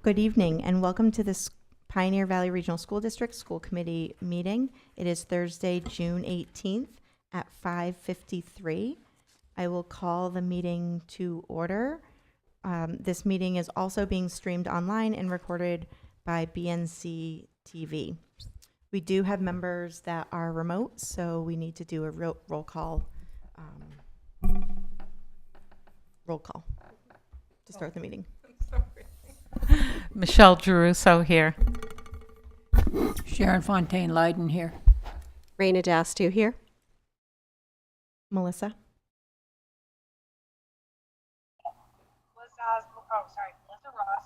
Good evening and welcome to this Pioneer Valley Regional School District School Committee meeting. It is Thursday, June 18th at 5:53. I will call the meeting to order. This meeting is also being streamed online and recorded by BNC TV. We do have members that are remote, so we need to do a roll call to start the meeting. Michelle Geruso here. Sharon Fontaine-Leiden here. Raina Dastu here. Melissa? Melissa Ross.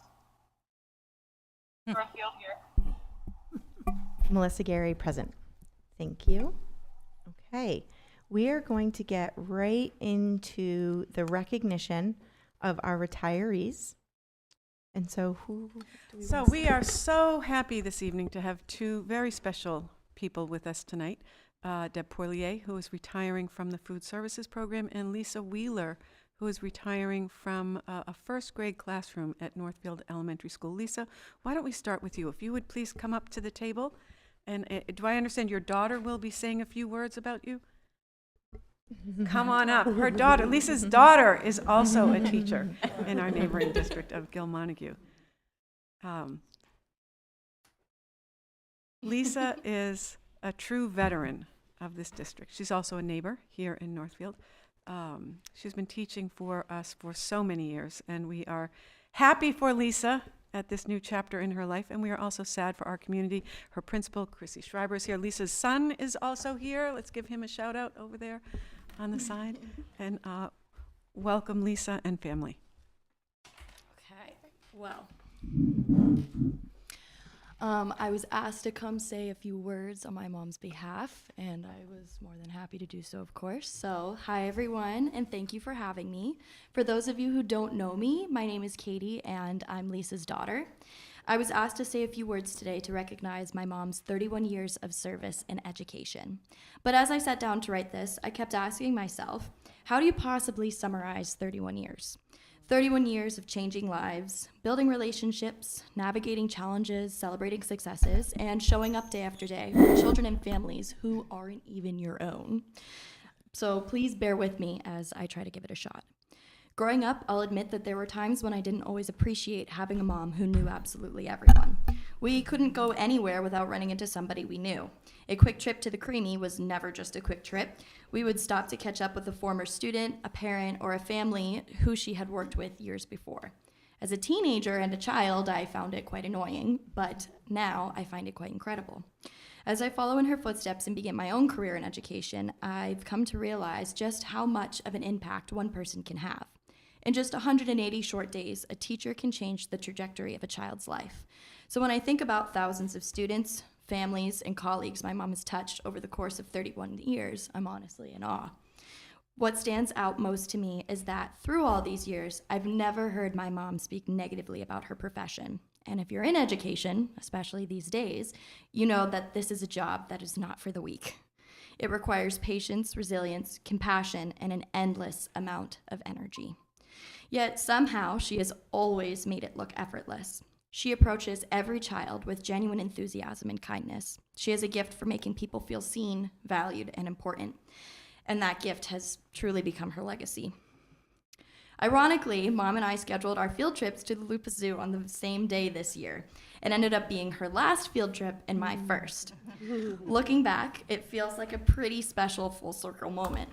Northfield here. Melissa Gary, present. Thank you. Okay, we are going to get right into the recognition of our retirees. And so who do we So want to we start are with? so happy this evening to have two very special people with us tonight. Deb Poilier, who is retiring from the Food Services Program, and Lisa Wheeler, who is retiring from a first grade classroom at Northfield Elementary School. Lisa, why don't we start with you? If you would please come up to the table. And do I understand your daughter will be saying a few words about you? Come on up. Her daughter, Lisa's daughter, is also a teacher in our neighboring district of Gilmontague. Lisa is a true veteran of this district. She's also a neighbor here in Northfield. She's been teaching for us for so many years, and we are happy for Lisa at this new chapter in her life, and we are also sad for our community. Her principal, Chrissy Schreiber, is here. Lisa's son is also here. Let's give him a shout out over there on the side. And welcome, Lisa and family. Okay, well, I was asked to come say a few words on my mom's behalf, and I was more than happy to do so, of course. So, hi everyone, and thank you for having me. For those of you who don't know me, my name is Katie, and I'm Lisa's daughter. I was asked to say a few words today to recognize my mom's 31 years of service in education. But as I sat down to write this, I kept asking myself, how do you possibly summarize 31 years? 31 years of changing lives, building relationships, navigating challenges, celebrating successes, and showing up day after day for children and families who aren't even your own. So please bear with me as I try to give it a shot. Growing up, I'll admit that there were times when I didn't always appreciate having a mom who knew absolutely everyone. We couldn't go anywhere without running into somebody we knew. A quick trip to the Creamy was never just a quick trip. We would stop to catch up with a former student, a parent, or a family who she had worked with years before. As a teenager and a child, I found it quite annoying, but now I find it quite incredible. As I follow in her footsteps and begin my own career in education, I've come to realize just how much of an impact one person can have. In just 180 short days, a teacher can change the trajectory of a child's life. So when I think about thousands of students, families, and colleagues my mom has touched over the course of 31 years, I'm honestly in awe. What stands out most to me is that through all these years, I've never heard my mom speak negatively about her profession. And if you're in education, especially these days, you know that this is a job that is not for the weak. It requires patience, resilience, compassion, and an endless amount of energy. Yet somehow she has always made it look effortless. She approaches every child with genuine enthusiasm and kindness. She has a gift for making people feel seen, valued, and important. And that gift has truly become her legacy. Ironically, Mom and I scheduled our field trips to the Lupus Zoo on the same day this year. It ended up being her last field trip and my first. Looking back, it feels like a pretty special full circle moment.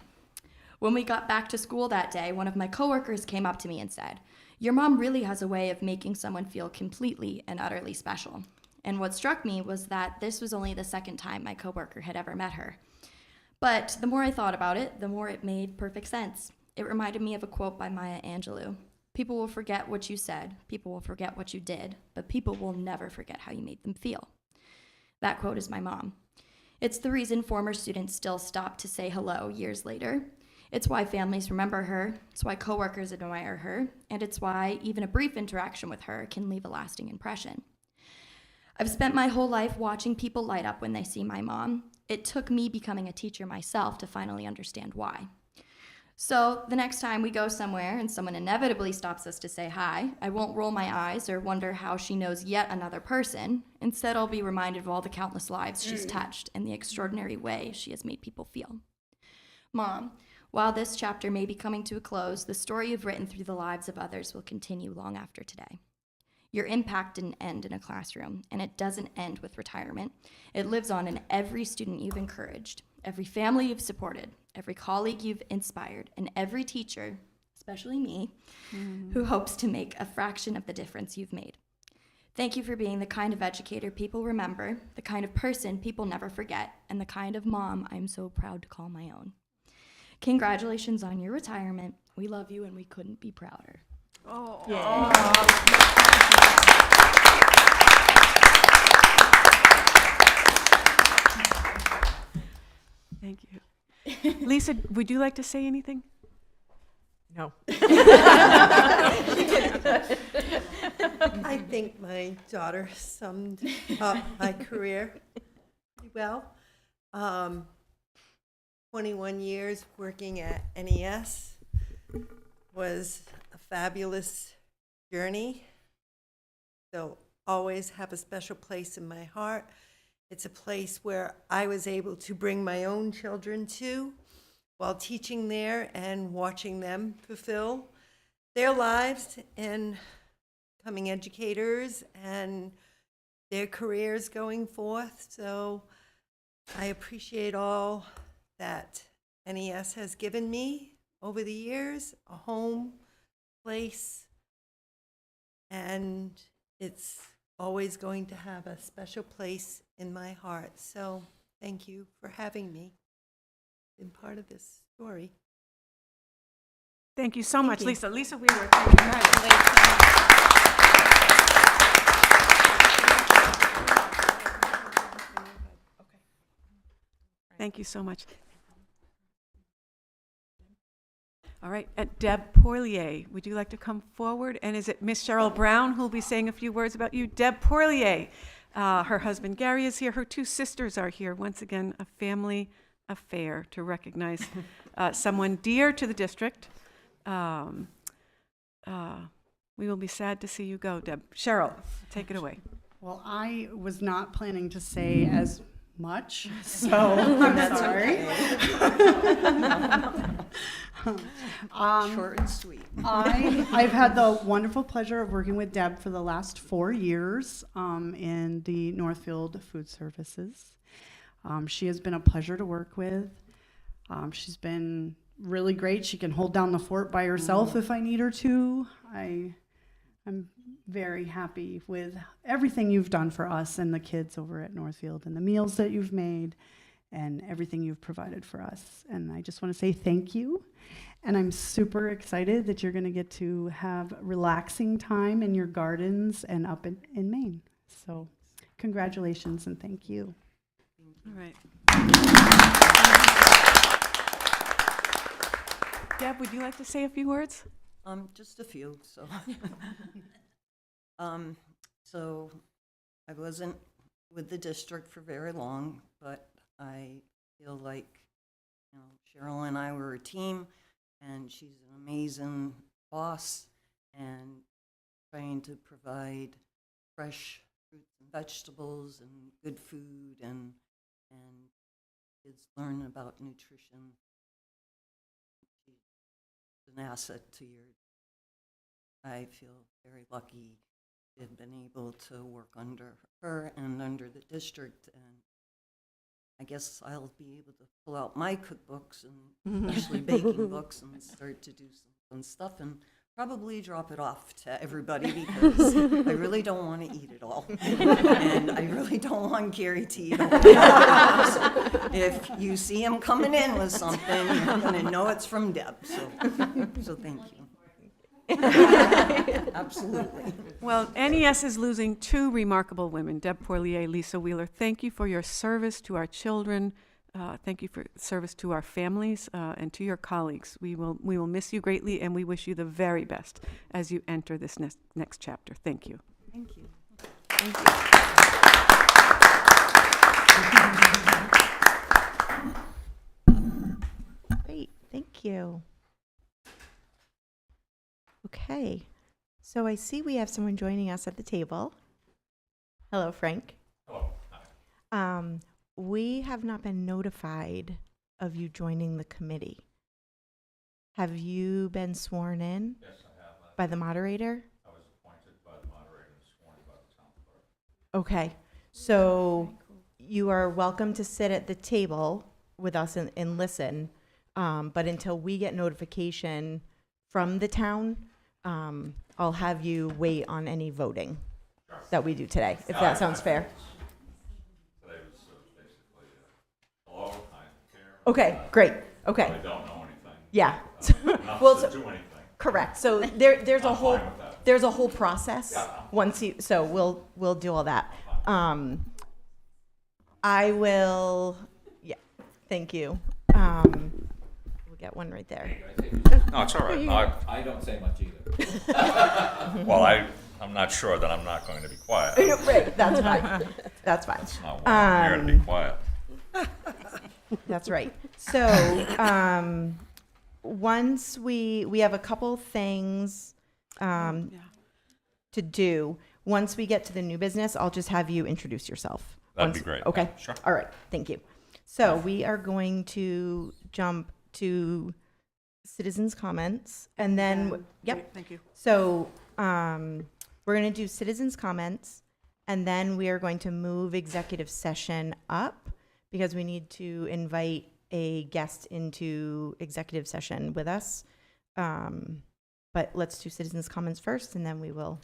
When we got back to school that day, one of my coworkers came up to me and said, "Your mom really has a way of making someone feel completely and utterly special." And what struck me was that this was only the second time my coworker had ever met her. But the more I thought about it, the more it made perfect sense. It reminded me of a quote by Maya Angelou. People will forget what you said, people will forget what you did, but people will never forget how you made them feel. That quote is my mom. It's the reason former students still stop to say hello years later. It's why families remember her, it's why coworkers admire her, and it's why even a brief interaction with her can leave a lasting impression. I've spent my whole life watching people light up when they see my mom. It took me becoming a teacher myself to finally understand why. So the next time we go somewhere and someone inevitably stops us to say hi, I won't roll my eyes or wonder how she knows yet another person. Instead, I'll be reminded of all the countless lives she's touched and the extraordinary way she has made people feel. Mom, while this chapter may be coming to a close, the story you've written through the lives of others will continue long after today. Your impact didn't end in a classroom, and it doesn't end with retirement. It lives on in every student you've encouraged, every family you've supported, every colleague you've inspired, and every teacher, especially me, who hopes to make a fraction of the difference you've made. Thank you for being the kind of educator people remember, the kind of person people never forget, and the kind of mom I'm so proud to call my own. Congratulations on your retirement. We love you, and we couldn't be prouder. Thank you. Lisa, would you like to say anything? No. I think my daughter summed up my career pretty well. 21 years working at NES was a fabulous journey. So always have a special place in my heart. It's a place where I was able to bring my own children to while teaching there and watching them fulfill their lives and becoming educators and their careers going forth. So I appreciate all that NES has given me over the years, a home, place, and it's always going to have a special place in my heart. So thank you for having me been part of this story. Thank you so much, you. Lisa. Lisa Wheeler, thank you so much. All right, Deb Poirier, would you like to come forward? And is it Miss Cheryl Brown who will be saying a few words about you? Deb Poirier, her husband Gary is here. Her two sisters are here. Once again, a family affair to recognize someone dear to the district. We will be sad to see you go, Deb. Cheryl, take it away. Well, I was not planning to say as much, so I'm sorry. Short and sweet. I've had the wonderful pleasure of working with Deb for the last 4 years in the Northfield Food Services. She has been a pleasure to work with. She's been really great. She can hold down the fort by herself if I need her to. I'm very happy with everything you've done for us and the kids over at Northfield and the meals that you've made and everything you've provided for us. And I just want to say thank you. And I'm super excited that you're going to get to have relaxing time in your gardens and up in Maine. So congratulations and thank you. All right. Deb, would you like to say a few words? Just a few. So, so I wasn't with the district for very long, but I feel like, you know, Cheryl and I were a team, and she's an amazing boss, and trying to provide fresh fruits and vegetables and good food, and kids learn about nutrition. She's an asset to your. I feel very lucky to have been able to work under her and under the district, and I guess I'll be able to pull out my cookbooks and especially baking books and start to do some fun stuff and probably drop it off to everybody because I really don't want to eat it all. And I really don't want Gary to eat it all. So if you see him coming in with something, you're going to know it's from Deb. So thank you. Absolutely. Well, NES is losing two remarkable women, Deb Poirier, Lisa Wheeler. Thank you for your service to our children. Thank you for service to our families and to your colleagues. We will miss you greatly, and we wish you the very best as you enter this next chapter. Thank you. Thank you. Thank you. Great, thank you. So I see we have someone joining us at the table. Hello, Frank. Hello. We have not been notified of you joining the committee. Have you been sworn in Yes, I have. by the moderator? I was appointed by the moderator and sworn by the town clerk. Okay, so you are welcome to sit at the table with us and listen, but until we get notification from the town, I'll have you wait on any voting that we do today, if that sounds fair. Today was basically, hello, I'm here. Okay, great, okay, I don't know anything. yeah. Enough Well, to so- do anything. Correct, so there's a I'm whole, fine with that. there's a whole process, Yeah. once you, so we'll do all that. I will, yeah, thank you. We'll get one right there. No, it's all right. No, I don't say much either. well, I'm not sure that I'm not going to be quiet. Right, that's fine, that's fine. It's not why I'm here to be quiet. That's right. So, once we have a couple things Yeah. to do. Once we get to the new business, I'll just have you introduce yourself. That'd be Once- great. Okay. Yeah, sure. All right. Thank you. So we are going to jump to citizens' comments, and then yep. Thank you. So we're going to do citizens' comments, and then we are going to move executive session up because we need to invite a guest into executive session with us. But let's do citizens' comments first, and then we will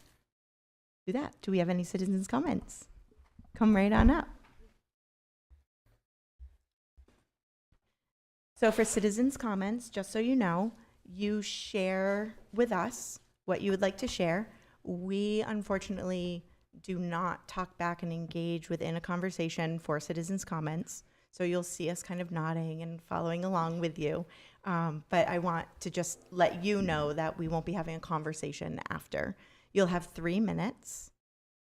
do that. Do we have any citizens' comments? Come right on up. So for citizens' comments, just so you know, you share with us what you would like to share. We unfortunately do not talk back and engage within a conversation for citizens' comments. So you'll see us kind of nodding and following along with you. But I want to just let you know that we won't be having a conversation after. You'll have 3 minutes.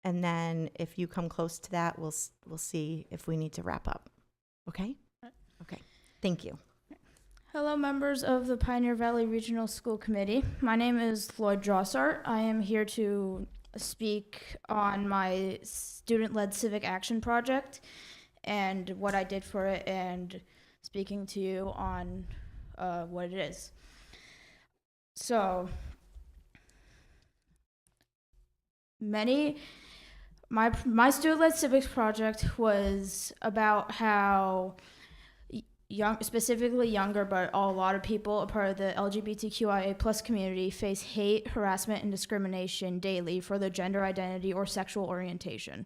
And then if you come close to that, we'll see if we need to wrap up. Okay? Okay. Thank you. Hello, members of the Pioneer Valley Regional School Committee. My name is Lloyd Drossart. I am here to speak on my student-led civic action project and what I did for it, and speaking to you on what it is. So, my student-led civics project was about how specifically younger, but a lot of people, a part of the LGBTQIA plus community, face hate, harassment, and discrimination daily for their gender identity or sexual orientation.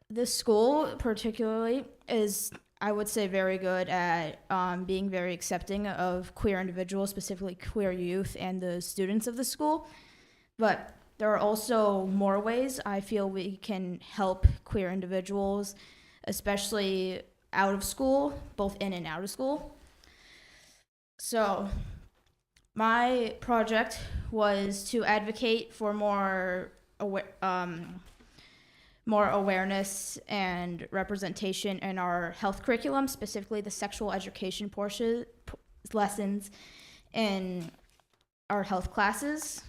This school, particularly, is, I would say, very good at being very accepting of queer individuals, specifically queer youth and the students of the school. But there are also more ways I feel we can help queer individuals, especially out of school, both in and out of school. So my project was to advocate for more awareness and representation in our health curriculum, specifically the sexual education lessons in our health classes.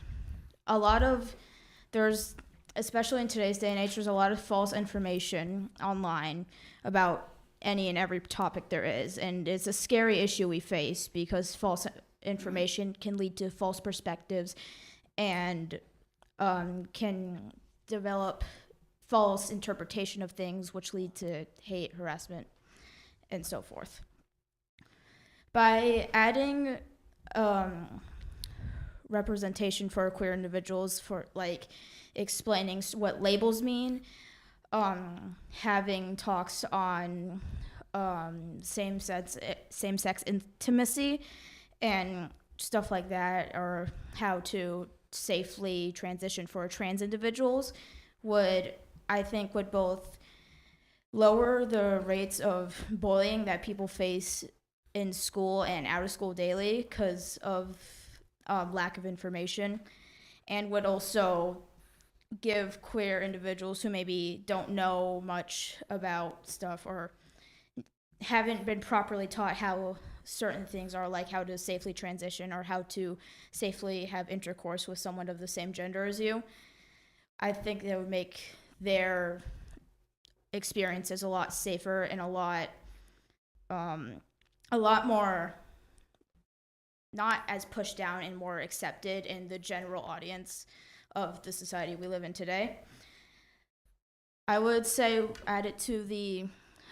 Especially in today's day and age, there's a lot of false information online about any and every topic there is. And it's a scary issue we face because false information can lead to false perspectives and can develop false interpretation of things, which lead to hate, harassment, and so forth. By adding representation for queer individuals, for like explaining what labels mean, having talks on same-sex intimacy and stuff like that, or how to safely transition for trans individuals, I think would both lower the rates of bullying that people face in school and out of school daily because of lack of information, and would also give queer individuals who maybe don't know much about stuff or haven't been properly taught how certain things are, like how to safely transition or how to safely have intercourse with someone of the same gender as you. I think that would make their experiences a lot safer and a lot more not as pushed down and more accepted in the general audience of the society we live in today. I would say add it to the,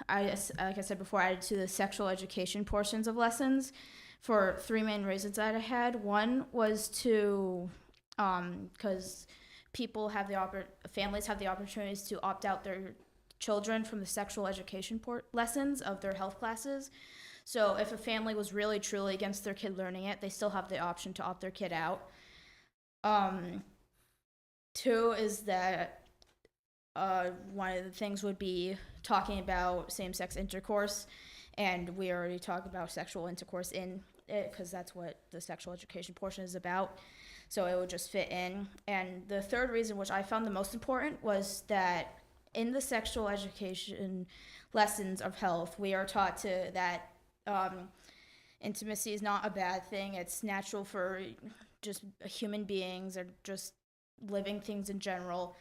like I said before, add it to the sexual education portions of lessons for 3 main reasons that I had. One was to, because families have the opportunities to opt out their children from the sexual education lessons of their health classes. So if a family was really truly against their kid learning it, they still have the option to opt their kid out. 2 is that one of the things would be talking about same-sex intercourse, and we already talked about sexual intercourse in it because that's what the sexual education portion is about, so it would just fit in. And the 3rd reason, which I found the most important, was that in the sexual education lessons of health, we are taught that intimacy is not a bad thing. It's natural for just human beings or just living things in general,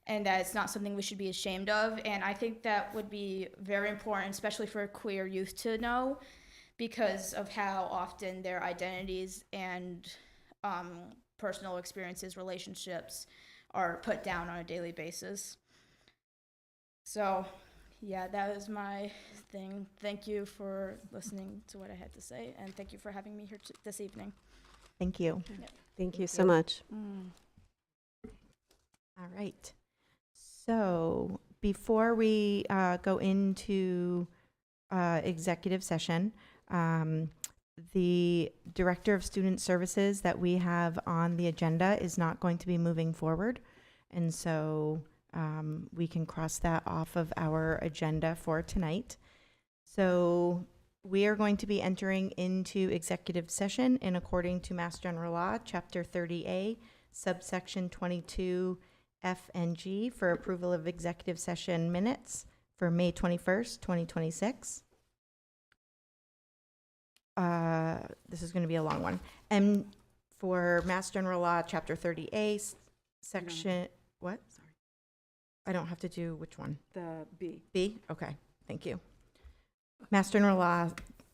and that it's not something we should be ashamed of. And I think that would be very important, especially for queer youth to know, because of how often their identities and personal experiences, relationships are put down on a daily basis. So, yeah, that was my thing. Thank you for listening to what I had to say, and thank you for having me here this evening. Thank you. Thank you so much. All right. So before we go into executive session, the Director of Student Services that we have on the agenda is not going to be moving forward. And so we can cross that off of our agenda for tonight. So we are going to be entering into executive session in according to Mass General Law, Chapter 30A, subsection 22 F and G, for approval of executive session minutes for May 21st, 2026. This is going to be a long one. And for Mass General Law, Chapter 30A, section, what? Sorry. I don't have to do which one? The B. B? Okay, thank you. Mass General Law,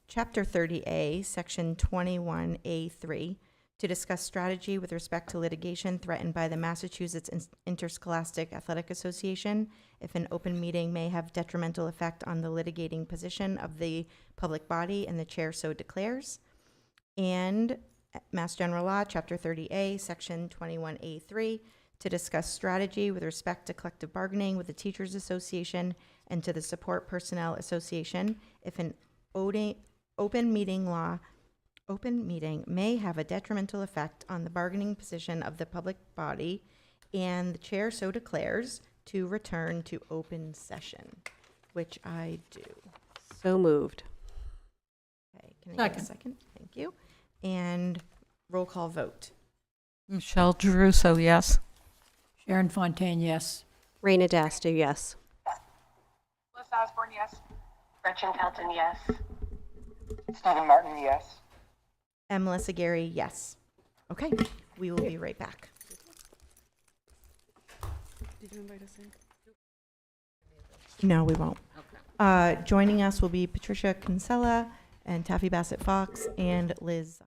Chapter 30A, Section 21A3, to discuss strategy with respect to litigation threatened by the Massachusetts Interscholastic Athletic Association if an open meeting may have detrimental effect on the litigating position of the public body and the chair so declares. And Mass General Law, Chapter 30A, Section 21A3, to discuss strategy with respect to collective bargaining with the Teachers Association and to the Support Personnel Association if an open meeting may have a detrimental effect on the bargaining position of the public body, and the chair so declares, to return to open session, which I do. So moved. Okay, can I get a second? Thank you. And roll call vote. Michelle Druso, yes. Sharon Fontaine, yes. Raina Dastu, yes. Liz Osborne, yes. Gretchen Pelton, yes. Stephen Martin, yes. And Melissa Gary, yes. Okay, we will be right back. Did you invite us in? No, we won't. Okay. Joining us will be Patricia Kinsella and Taffy Bassett Fox and Liz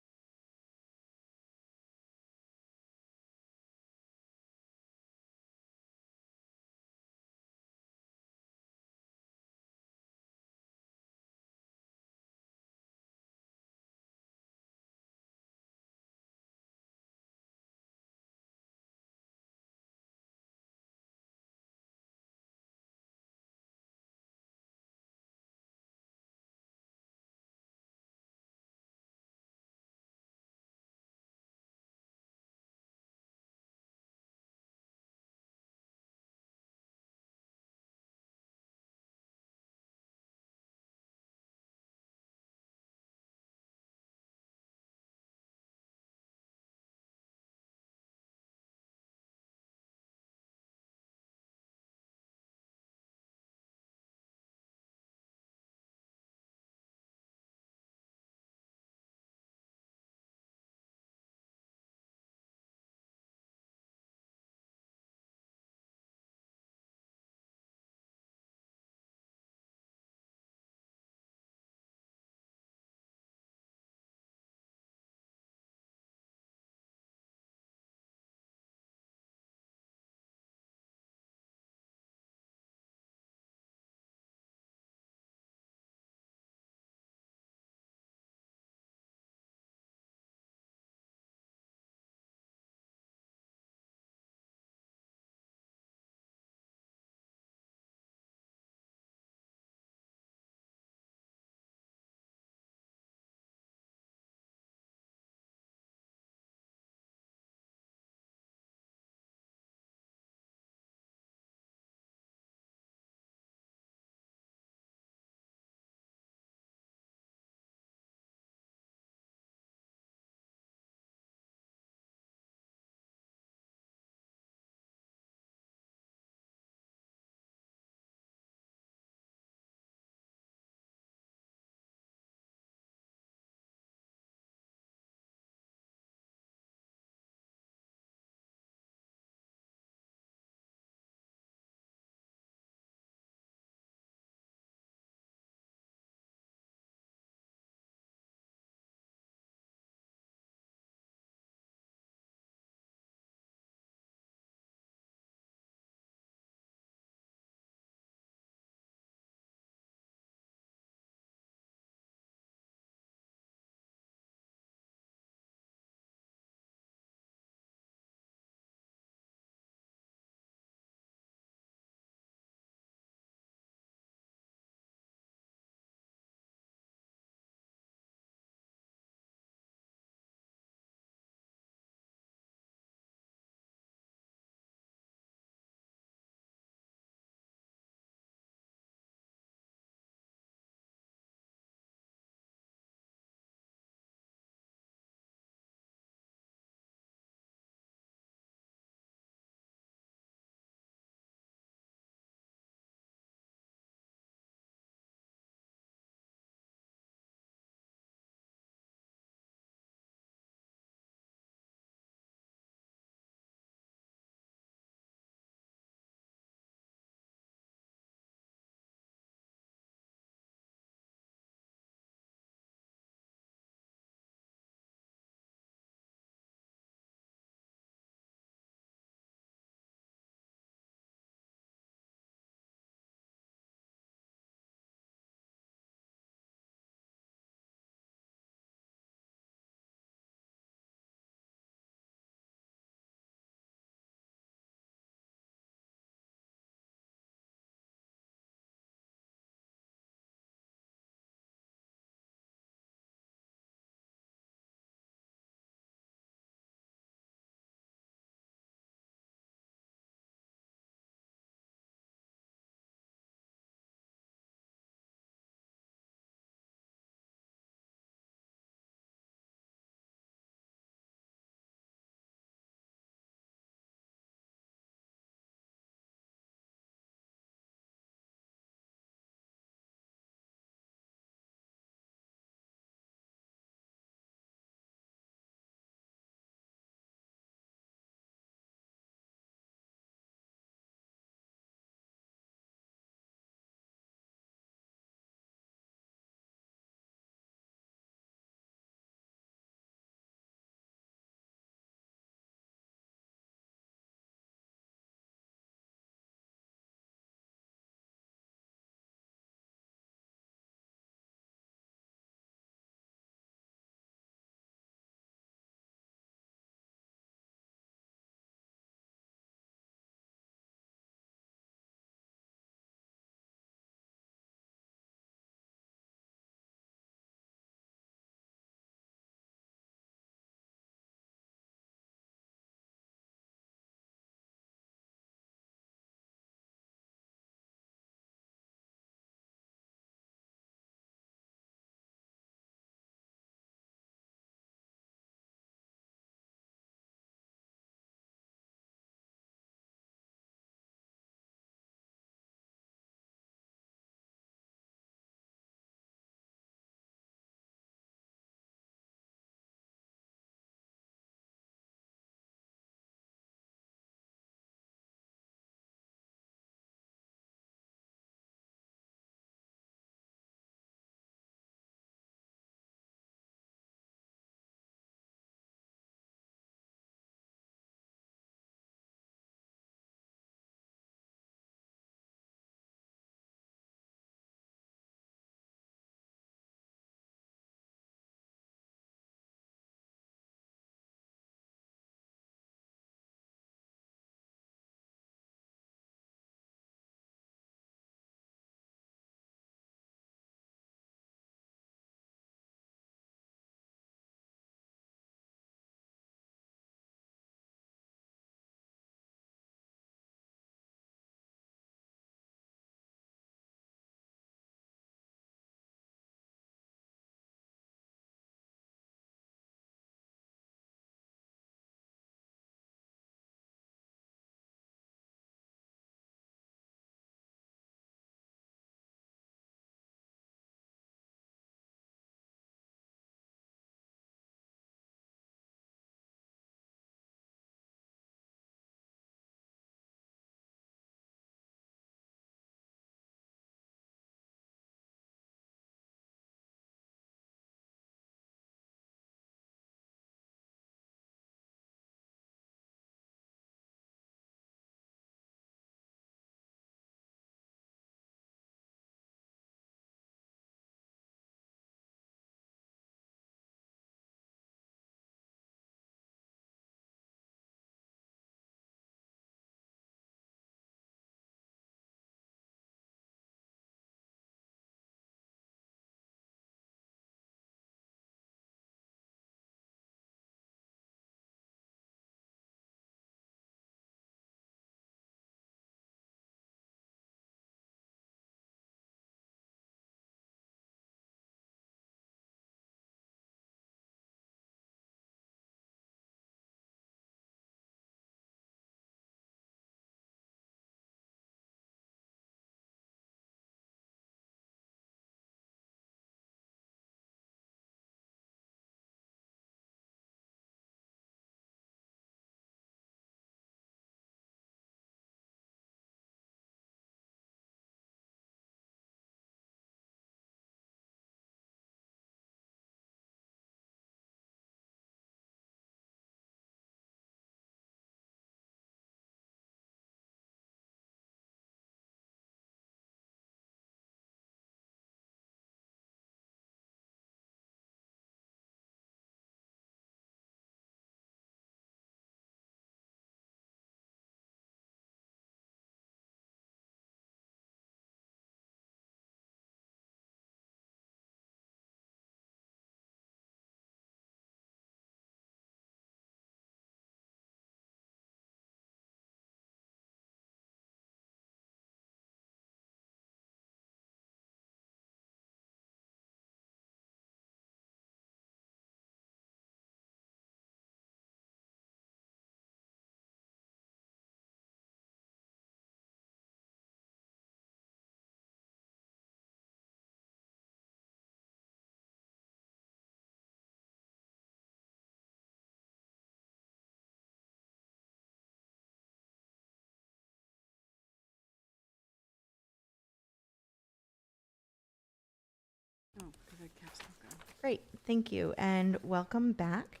Great, thank you, and welcome back.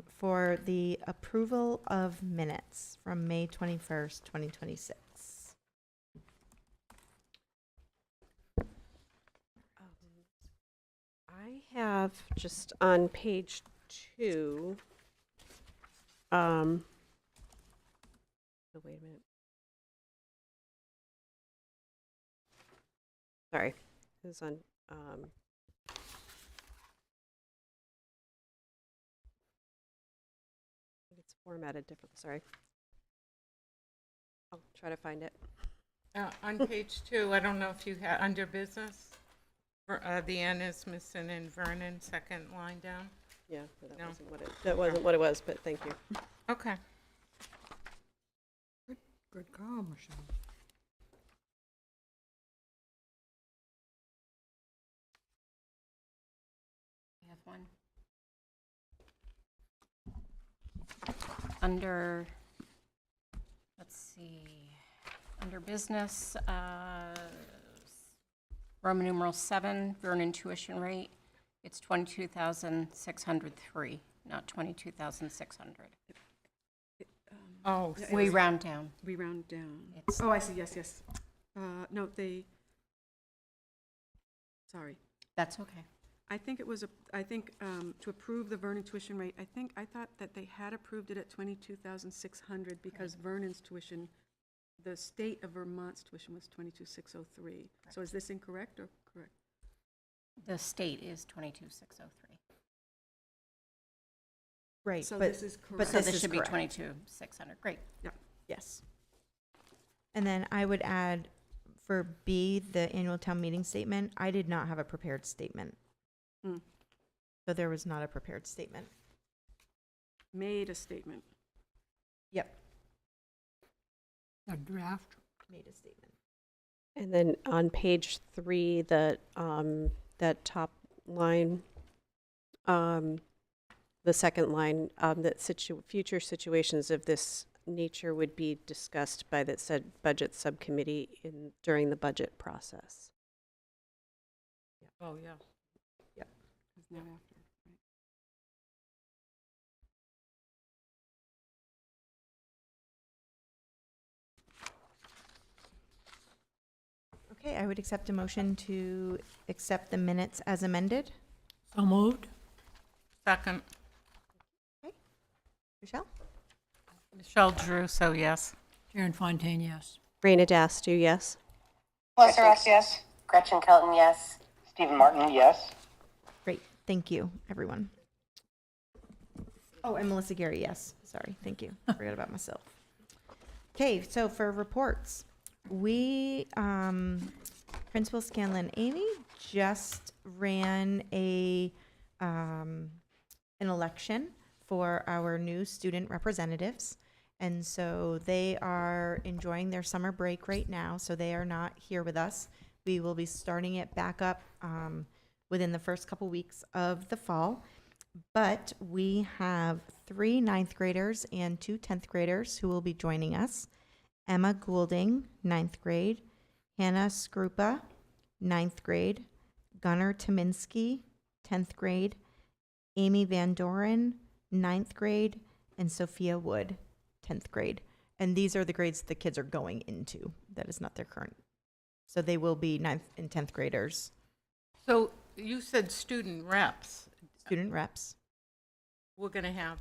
For the approval of minutes from May 21st, 2026. I have just on page 2, oh, wait a minute. Sorry, it was on, it's formatted differently, sorry. I'll try to find it. On page 2, I don't know if you had, under business, the N is missing in Vernon, second line down. Yeah, that No. wasn't what it was, but thank you. Okay. Good call, Michelle. I have one. Under, let's see, under business, Roman numeral 7, Vernon tuition rate, it's 22,603, not 22,600. Oh, Yeah, We round down. We round down. It's- Oh, I see, yes, yes. No, sorry. That's okay. I think it was, to approve the Vernon tuition rate, I thought that they had approved it at 22,600 because Vernon's tuition, the state of Vermont's tuition was 22,603. So is this incorrect or correct? The state is 22,603. Right, So but this is but correct. So this this is should be correct. 22,600. Great. Yes. And then I would add for B, the annual town meeting statement, I did not have a prepared statement. Hmm. So there was not a prepared statement. Made a statement. Yep. A draft. Made a statement. And then on page 3, that top line, the second line, that future situations of this nature would be discussed by the said budget subcommittee during the budget process. Oh, yeah. Is now after, right? Okay, I would accept a motion to accept the minutes as amended. So moved. Second. Michelle? Michelle Drew, so yes. Sharon Fontaine, yes. Raina Dastu, yes. Melissa Russ, yes. Gretchen Kelton, yes. Stephen Martin, yes. Great, thank you, everyone. Oh, and Melissa Gary, yes. Sorry, thank you. Forgot about myself. Okay, so for reports, we, Principal Scanlon Amy just ran an election for our new student representatives. And so they are enjoying their summer break right now, so they are not here with us. We will be starting it back up within the first couple weeks of the fall. But we have 3 9th graders and 2 10th graders who will be joining us. Emma Goulding, 9th grade, Hannah Skrupa, 9th grade, Gunnar Tominski, 10th grade, Amy Van Doren, 9th grade, and Sophia Wood, 10th grade. And these are the grades the kids are going into. That is not their current. So they will be 9th and 10th graders, So you said student reps. student reps. We're going to have,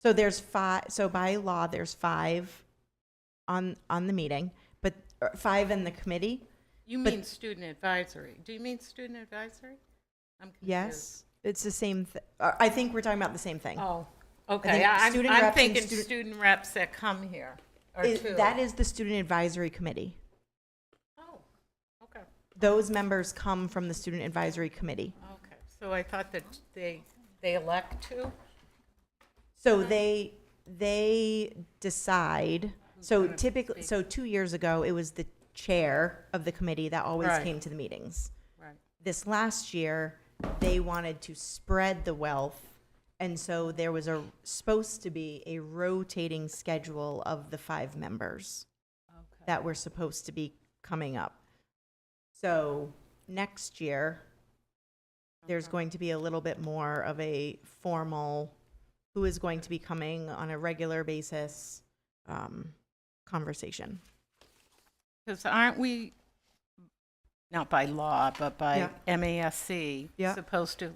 So there's 5, so by law, there's 5 on the meeting, but 5 in the committee. you But- mean student advisory. Do you mean student advisory? I'm confused. Yes, it's the same, I think we're talking about the same thing. Oh, think okay. student I'm reps and thinking student reps that come here are two. That is the student advisory committee. Oh, okay. Those members come from the student advisory committee. Okay. So I thought that they elect to? So they decide, so typically, so 2 years ago, it was the chair of the committee that always Right. came to the meetings. Right. This last year, they wanted to spread the wealth, and so there was supposed to be a rotating schedule of the 5 members Okay. that were supposed to be coming up. So next year, there's going to be a little bit more of a formal, who is going to be coming on a regular basis conversation. Because aren't we, not by law, but by Yeah. MASC, Yeah. supposed to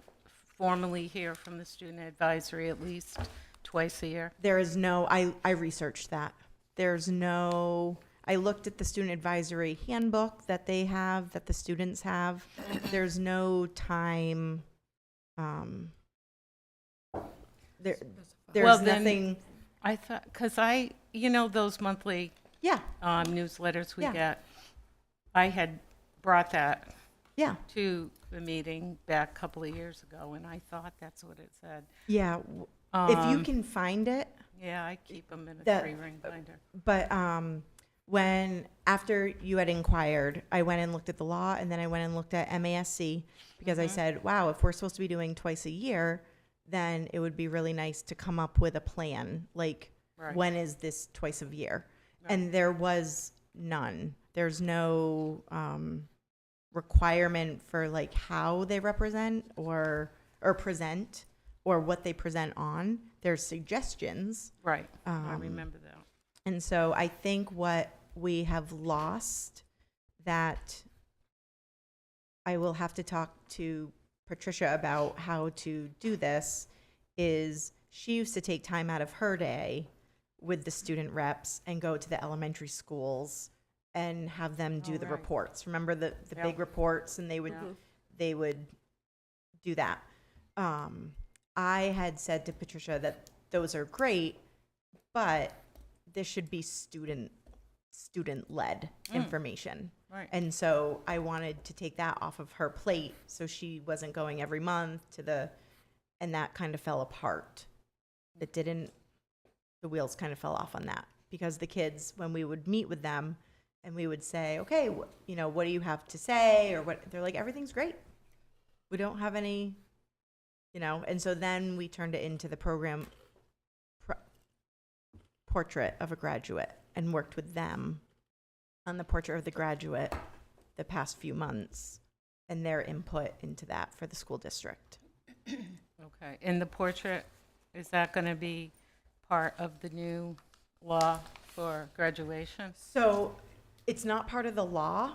formally hear from the student advisory at least twice a year? There is no, I researched that. There's no, I looked at the student advisory handbook that they have, that the students have. There's no time, there's Well, then, nothing, I thought, because those monthly yeah, newsletters we Yeah. get, I had brought that yeah, to the meeting back a couple of years ago, and I thought that's what it said. yeah. If you can find it, Yeah, I keep them in a that- 3-ring binder. but when, after you had inquired, I went and looked at the law, and then I went and looked at MASC, because I said, wow, if we're supposed to be doing twice a year, then it would be really nice to come up with a plan, like, Right. when is this twice a year? And there was none. There's no requirement for like how they represent or present or what they present on. There's suggestions. Right, I remember that. And so I think what we have lost, that I will have to talk to Patricia about how to do this, is she used to take time out of her day with the student reps and go to the elementary schools and have them do the right. reports. Remember the Yep. big reports, and they would do that. I had said to Patricia that those are great, but this should be student-led information. Right. And so I wanted to take that off of her plate, so she wasn't going every month to and that kind of fell apart. The wheels kind of fell off on that, because the kids, when we would meet with them and we would say, okay, what do you have to say? Or what, they're like, everything's great. We don't have any, and so then we turned it into the program portrait of a graduate and worked with them on the portrait of the graduate the past few months and their input into that for the school district. Okay, and the portrait, is that going to be part of the new law for graduation? So it's not part of the law.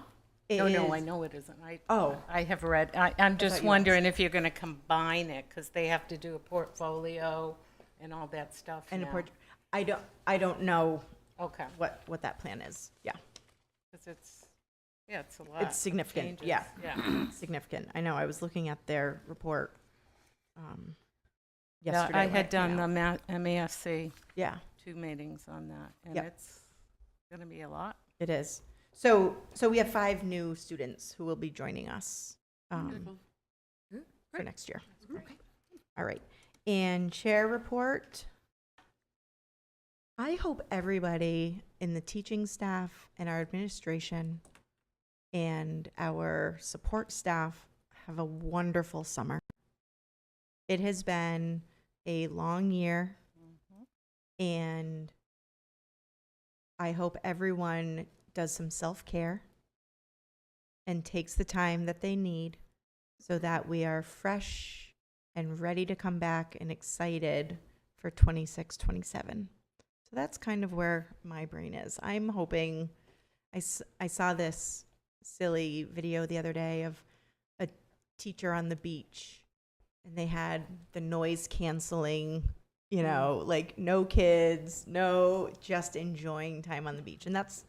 No, I know it isn't. Oh. I have read, I'm thought just you wondering if you're going to combine it, because they have to do a portfolio and all that stuff And a now. portrait, I don't know Okay, what that plan is. Yeah. because it's a lot. It's of significant. changes. Yeah. Yeah. Significant. I know. I was looking at their report Yeah, yesterday. I when had it came done out. the MASC, Yeah, 2 meetings on that, and Yep. it's going to be a lot. it is. So we have 5 new students who will be joining us for next year. All right. And chair report. I hope everybody in the teaching staff and our administration and our support staff have a wonderful summer. It has been a long year, and I hope everyone does some self-care and takes the time that they need so that we are fresh and ready to come back and excited for 26, 27. So that's kind of where my brain is. I'm hoping, I saw this silly video the other day of a teacher on the beach, and they had the noise canceling, like no kids, just enjoying time on the beach. And that's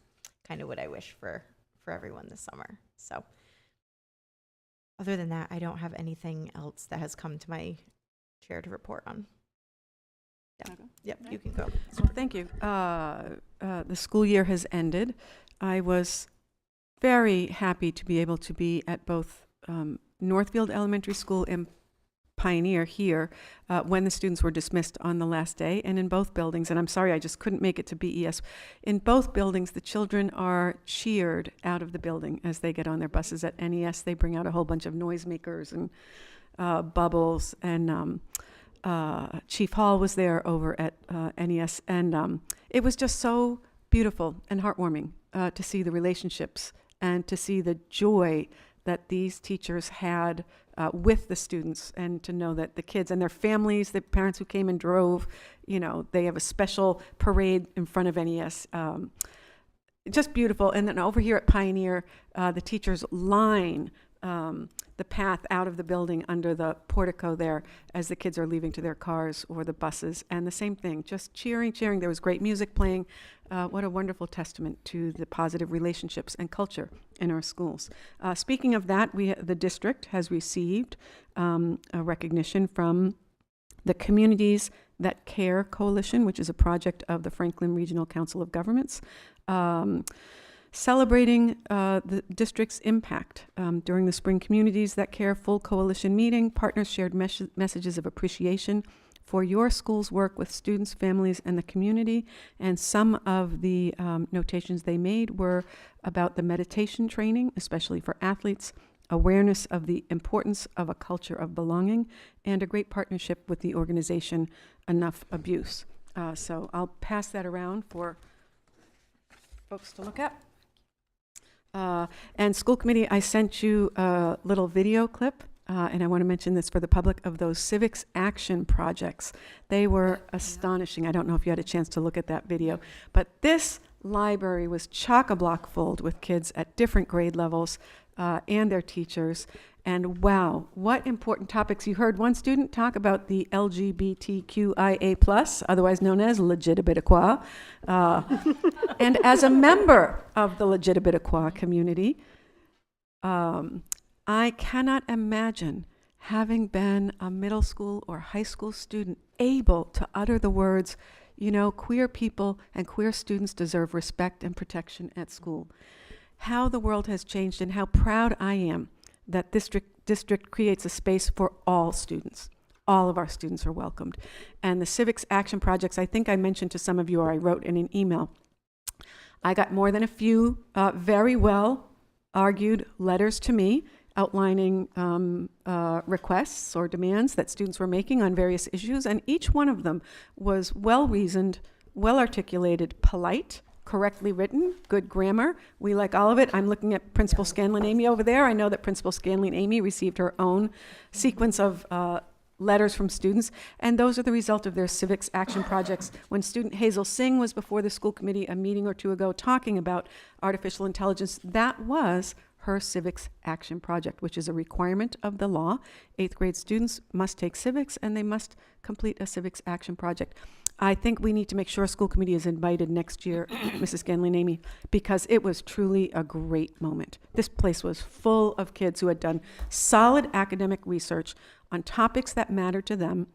kind of what I wish for everyone this summer. So other than that, I don't have anything else that has come to my chair to report on. Yeah. Yep, you can go. Well, thank you. The school year has ended. I was very happy to be able to be at both Northfield Elementary School and Pioneer here when the students were dismissed on the last day, and in both buildings, and I'm sorry I just couldn't make it to BES, in both buildings the children are cheered out of the building as they get on their buses. At NES they bring out a whole bunch of noisemakers and bubbles, and Chief Hall was there over at NES, and it was just so beautiful and heartwarming to see the relationships and to see the joy that these teachers had with the students, and to know that the kids and their families, the parents who came and drove, they have a special parade in front of NES. Just beautiful. And then over here at Pioneer, the teachers line the path out of the building under the portico there as the kids are leaving to their cars or the buses. And the same thing, just cheering. There was great music playing. What a wonderful testament to the positive relationships and culture in our schools. Speaking of that, the district has received a recognition from the Communities That Care Coalition, which is a project of the Franklin Regional Council of Governments, celebrating the district's impact. During the Spring Communities That Care Full Coalition meeting, partners shared messages of appreciation for your school's work with students, families, and the community. And some of the notations they made were about the meditation training, especially for athletes, awareness of the importance of a culture of belonging, and a great partnership with the organization Enough Abuse. So I'll pass that around for folks to look at. And school committee, I sent you a little video clip, and I want to mention this for the public, of those civics action projects. They were astonishing. I don't know if you had a chance to look at that video, but this library was chock-a-block full with kids at different grade levels and their teachers. And wow, what important topics. You heard one student talk about the LGBTQIA+, otherwise known as LGBTQA. And as a member of the LGBTQA community, I cannot imagine having been a middle school or high school student able to utter the words, queer people and queer students deserve respect and protection at school. How the world has changed, and how proud I am that district creates a space for all students. All of our students are welcomed. And the civics action projects, I think I mentioned to some of you, or I wrote in an email, I got more than a few very well argued letters to me outlining requests or demands that students were making on various issues, and each one of them was well-reasoned, well-articulated, polite, correctly written, good grammar. We like all of it. I'm looking at Principal Scanlon Amy over there. I know that Principal Scanlon Amy received her own sequence of letters from students, and those are the result of their civics action projects. When student Hazel Singh was before the school committee a meeting or two ago talking about artificial intelligence, that was her civics action project, which is a requirement of the law. 8th grade students must take civics, and they must complete a civics action project. I think we need to make sure school committee is invited next year, Mrs. Scanlon Amy, because it was truly a great moment. This place was full of kids who had done solid academic research on topics that matter to them,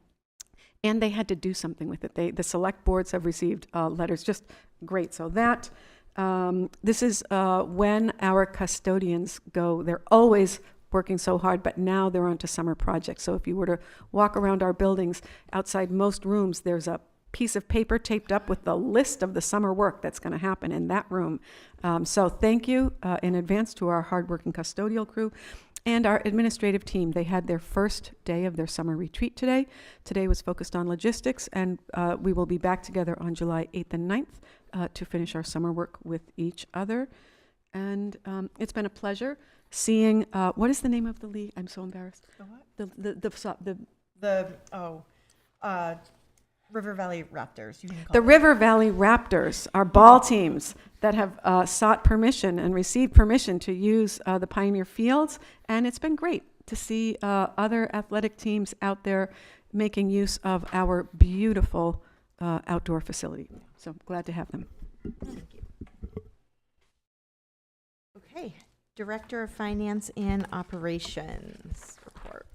and they had to do something with it. The select boards have received letters, just great. So that, this is when our custodians go. They're always working so hard, but now they're on to summer projects. So if you were to walk around our buildings, outside most rooms, there's a piece of paper taped up with the list of the summer work that's going to happen in that room. So thank you in advance to our hardworking custodial crew and our administrative team. They had their first day of their summer retreat today. Today was focused on logistics, and we will be back together on July 8th and 9th to finish our summer work with each other. And it's been a pleasure seeing, what is the name of the league? I'm so embarrassed. River Valley Raptors. You can call The River Valley Raptors are ball teams that have sought permission and received permission to use the Pioneer Fields, and it's been great to see other athletic teams out there making use of our beautiful outdoor facility. So glad to have them. Thank you. Okay, Director of Finance and Operations report.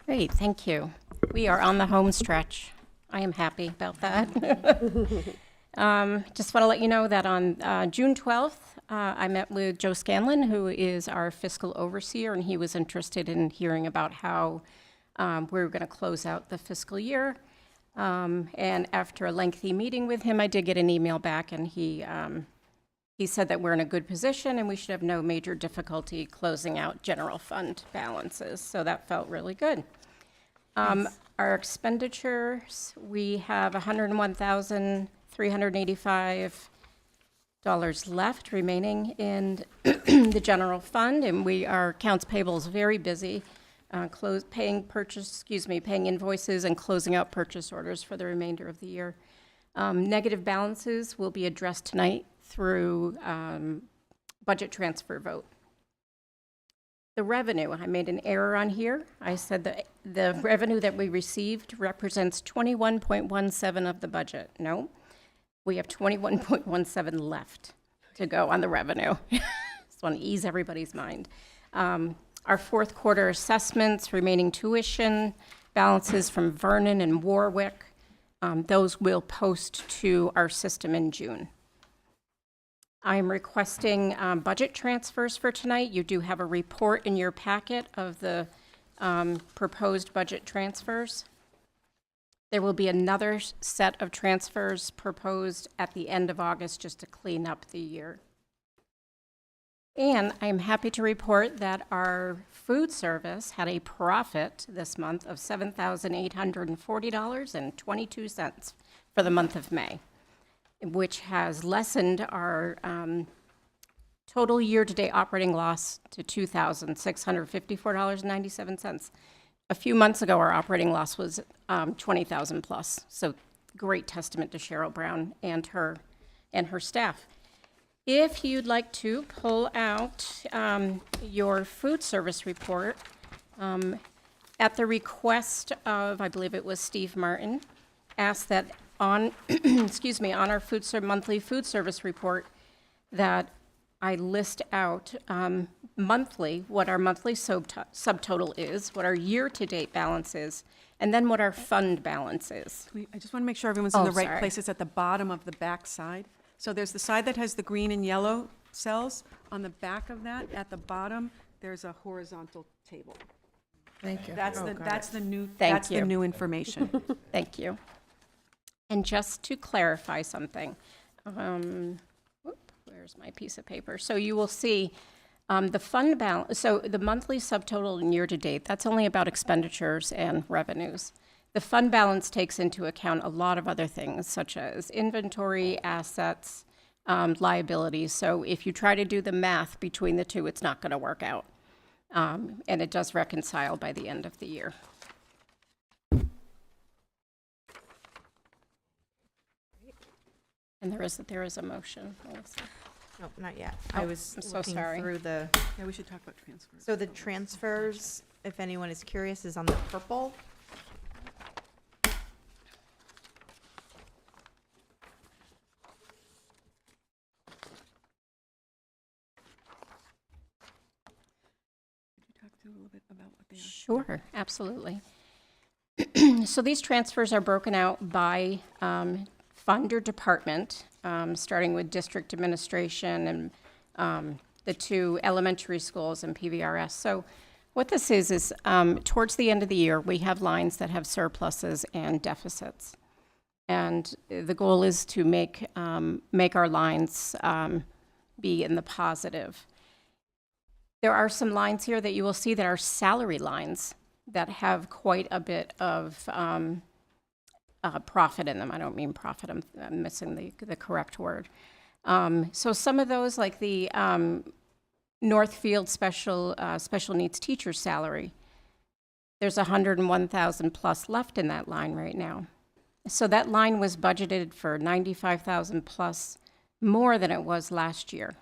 Great, thank you. We are on the home stretch. I am happy about that. Just want to let you know that on June 12th, I met with Joe Scanlon, who is our fiscal overseer, and he was interested in hearing about how we're going to close out the fiscal year. And after a lengthy meeting with him, I did get an email back, and he said that we're in a good position and we should have no major difficulty closing out general fund balances. So that felt really good. Nice. Our expenditures, we have $101,385 left remaining in the general fund, and our accounts payable is very busy, paying invoices and closing out purchase orders for the remainder of the year. Negative balances will be addressed tonight through budget transfer vote. The revenue, I made an error on here. I said that the revenue that we received represents 21.17 of the budget. No, we have 21.17 left to go on the revenue. Just want to ease everybody's mind. Our fourth quarter assessments, remaining tuition, balances from Vernon and Warwick, those will post to our system in June. I'm requesting budget transfers for tonight. You do have a report in your packet of the proposed budget transfers. There will be another set of transfers proposed at the end of August just to clean up the year. And I'm happy to report that our food service had a profit this month of $7,840.22 for the month of May, which has lessened our total year-to-date operating loss to $2,654.97. A few months ago, our operating loss was $20,000 plus. So great testament to Cheryl Brown and her staff. If you'd like to pull out your food service report, at the request of, I believe it was Steve Martin, asked that on, on our monthly food service report, that I list out monthly what our monthly subtotal is, what our year-to-date balance is, and then what our fund balance is. I just want to make sure everyone's in the right place. It's at the bottom of the back side. So there's the side that has the green and yellow cells. On the back of that, at the bottom, there's a horizontal table. Thank you. That's the new information. Thank you. And just to clarify something, where's my piece of paper? So you will see the fund balance, so the monthly subtotal and year-to-date, that's only about expenditures and revenues. The fund balance takes into account a lot of other things, such as inventory, assets, liabilities. So if you try to do the math between the two, it's not going to work out. And it does reconcile by the end of the year. And there is a motion, Melissa. Nope, not yet. Oh, I was I'm so looking sorry. through the, Yeah, we should talk about transfers. so the transfers, if anyone is curious, is on the purple. Could you talk through a little bit about what they are? Sure, absolutely. So these transfers are broken out by fund or department, starting with district administration and the two elementary schools and PVRS. So what this is towards the end of the year, we have lines that have surpluses and deficits. And the goal is to make our lines be in the positive. There are some lines here that you will see that are salary lines that have quite a bit of profit in them. I don't mean profit, I'm missing the correct word. So some of those, like the Northfield special needs teacher salary, there's 101,000 plus left in that line right now. So that line was budgeted for 95,000 plus more than it was last year.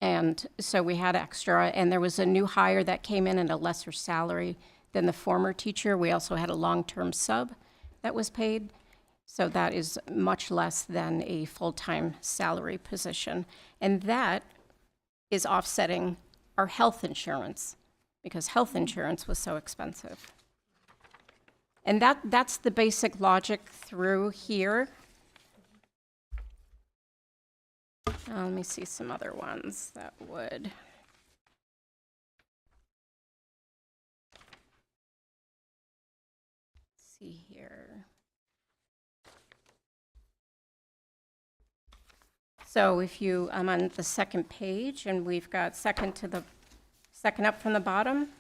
And so we had extra, and there was a new hire that came in at a lesser salary than the former teacher. We also had a long-term sub that was paid. So that is much less than a full-time salary position. And that is offsetting our health insurance because health insurance was so expensive. And that's the basic logic through here. Let me see some other ones that would. Let's see here. So if I'm on the second page, and we've got second up from the bottom,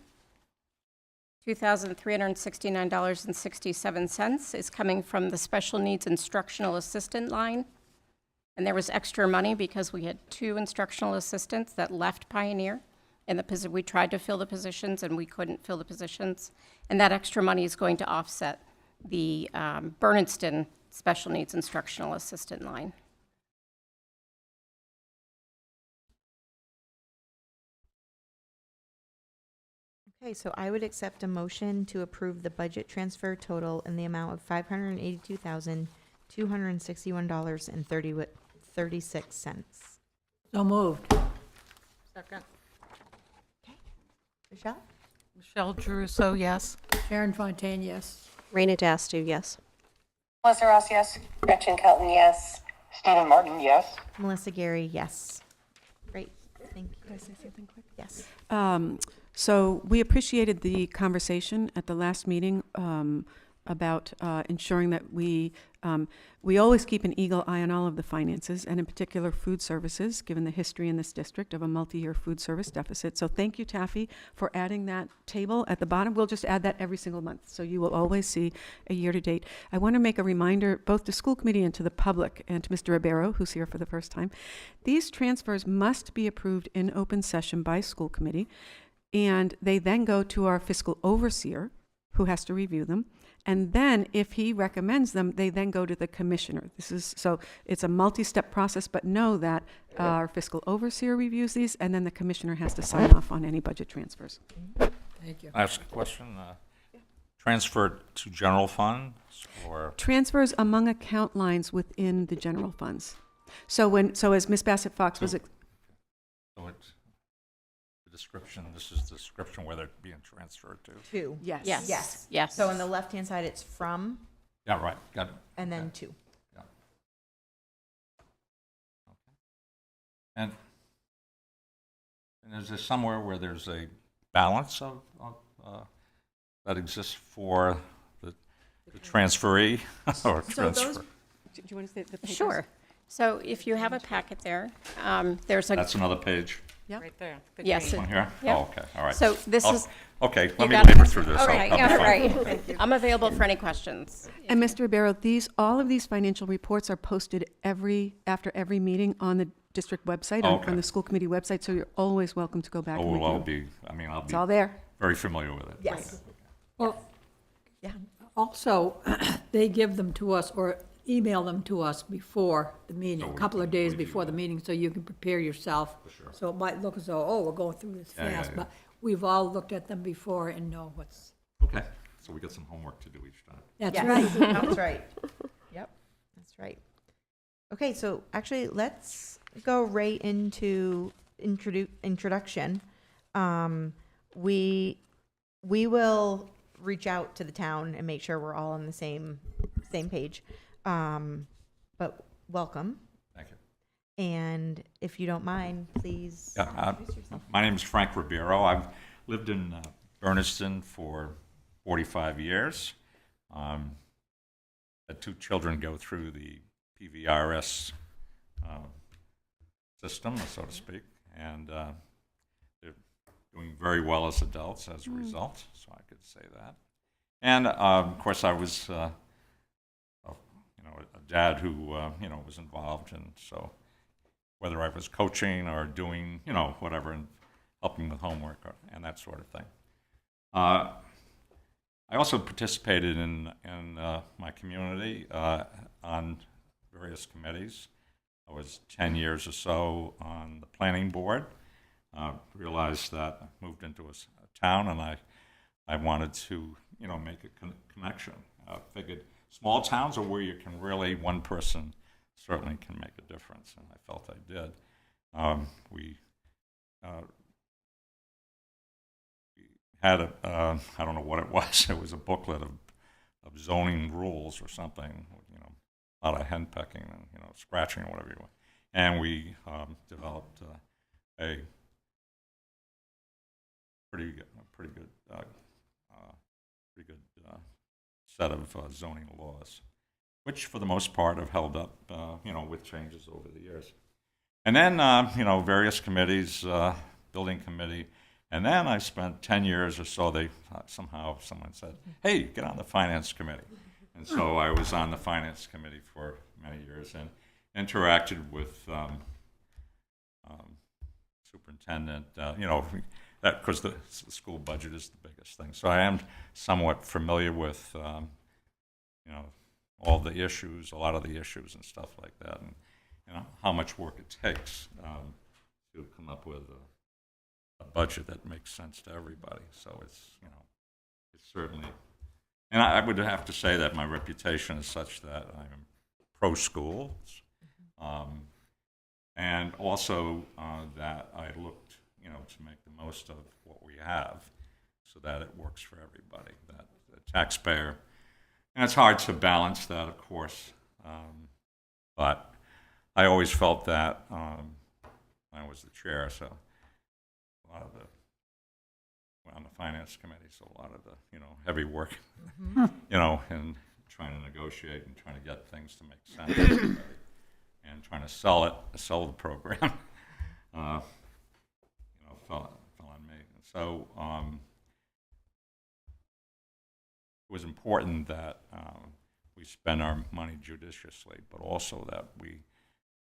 $2,369.67 is coming from the special needs instructional assistant line. And there was extra money because we had 2 instructional assistants that left Pioneer. And we tried to fill the positions and we couldn't fill the positions. And that extra money is going to offset the Bernardston special needs instructional assistant line. Okay, so I would accept a motion to approve the budget transfer total in the amount of $582,261.36. So moved. Second. Michelle? Michelle Druso, yes. Sharon Fontaine, yes. Raina Dastu, yes. Melissa Ross, yes. Gretchen Kelton, yes. Stephen Martin, yes. Melissa Gary, yes. Great, thank you. Can I say something quick? Yes. So we appreciated the conversation at the last meeting about ensuring that we always keep an eagle eye on all of the finances, and in particular food services, given the history in this district of a multi-year food service deficit. So thank you, Taffy, for adding that table at the bottom. We'll just add that every single month, so you will always see a year-to-date. I want to make a reminder both to school committee and to the public, and to Mr. Ribeiro, who's here for the first time. These transfers must be approved in open session by school committee, and they then go to our fiscal overseer, who has to review them. And then if he recommends them, they then go to the commissioner. So it's a multi-step process, but know that our fiscal overseer reviews these, and then the commissioner has to sign off on any budget transfers. Thank you. I ask a question? Transfer to general funds or? Transfers among account lines within the general funds. So as Ms. Bassett Fox was, So it's the description, this is the description where they're being transferred to? Two. yes. Yes. Yes. So on the left-hand side, it's from, Yeah, right, got it. and then to. Yeah. Okay. And is there somewhere where there's a balance of that exists for the transferee or transfer? Do you want to say the papers? Sure. So if you have a packet there, there's a. That's another page. Yep. Right there. the Yes, green One here? Yep. Oh, okay, all right. So this I'll- is. Okay, you let me got labor it? through this. Okay, I'll be yeah, fine. right. I'm available for any questions. And Mr. Ribeiro, all of these financial reports are posted after every meeting on the district website, Okay. on the school committee website, so you're always welcome to go back and Oh, well, review. I'll It's be all there. very familiar with it. Yes. Well, Yeah. also, they give them to us or email them to us before the meeting, So a we couple of can days review before the that. meeting, so you can prepare yourself. sure. So it might look as though, oh, we're going through this Yeah, yeah, fast, yeah. but we've all looked at them before and know what's, Okay, so we got some homework to do each time. that's Yes, right. That's right. Yep, that's right. Okay, so actually, let's go right into introduction. We will reach out to the town and make sure we're all on the same page. But welcome, Thank you. and if you don't mind, please Yeah, introduce yourself. my name is Frank Ribeiro. I've lived in Bernardston for 45 years. Had 2 children go through the PVRS system, so to speak, and they're doing very well as adults as a result, so I could say that. And of course, I was, a dad who, was involved, and so whether I was coaching or doing, whatever, and helping with homework and that sort of thing. I also participated in my community on various committees. I was 10 years or so on the planning board. Realized that I moved into a town, and I wanted to, make a connection. Figured small towns are where you can really, one person certainly can make a difference, and I felt I did. We had I don't know what it was. It was a booklet of zoning rules or something, a lot of henpecking and, scratching or whatever you want. And we developed a pretty good set of zoning laws, which for the most part have held up, with changes over the years. And then, various committees, building committee, and then I spent 10 years or so, someone said, hey, get on the finance committee. And so I was on the finance committee for many years, and interacted with superintendent, that because the school budget is the biggest thing. So I am somewhat familiar with, all the issues, a lot of the issues and stuff like that, and how much work it takes to come up with a budget that makes sense to everybody. So it's certainly, and I would have to say that my reputation is such that I'm pro schools, and also that I looked, to make the most of what we have, so that it works for everybody. That the taxpayer, and it's hard to balance that, of course, but I always felt that I was the chair, so a lot of on the finance committee, so a lot of the heavy work, and trying to negotiate and trying to get things to make sense to everybody, and trying to sell the program, fell on me. And so it was important that we spend our money judiciously, but also that we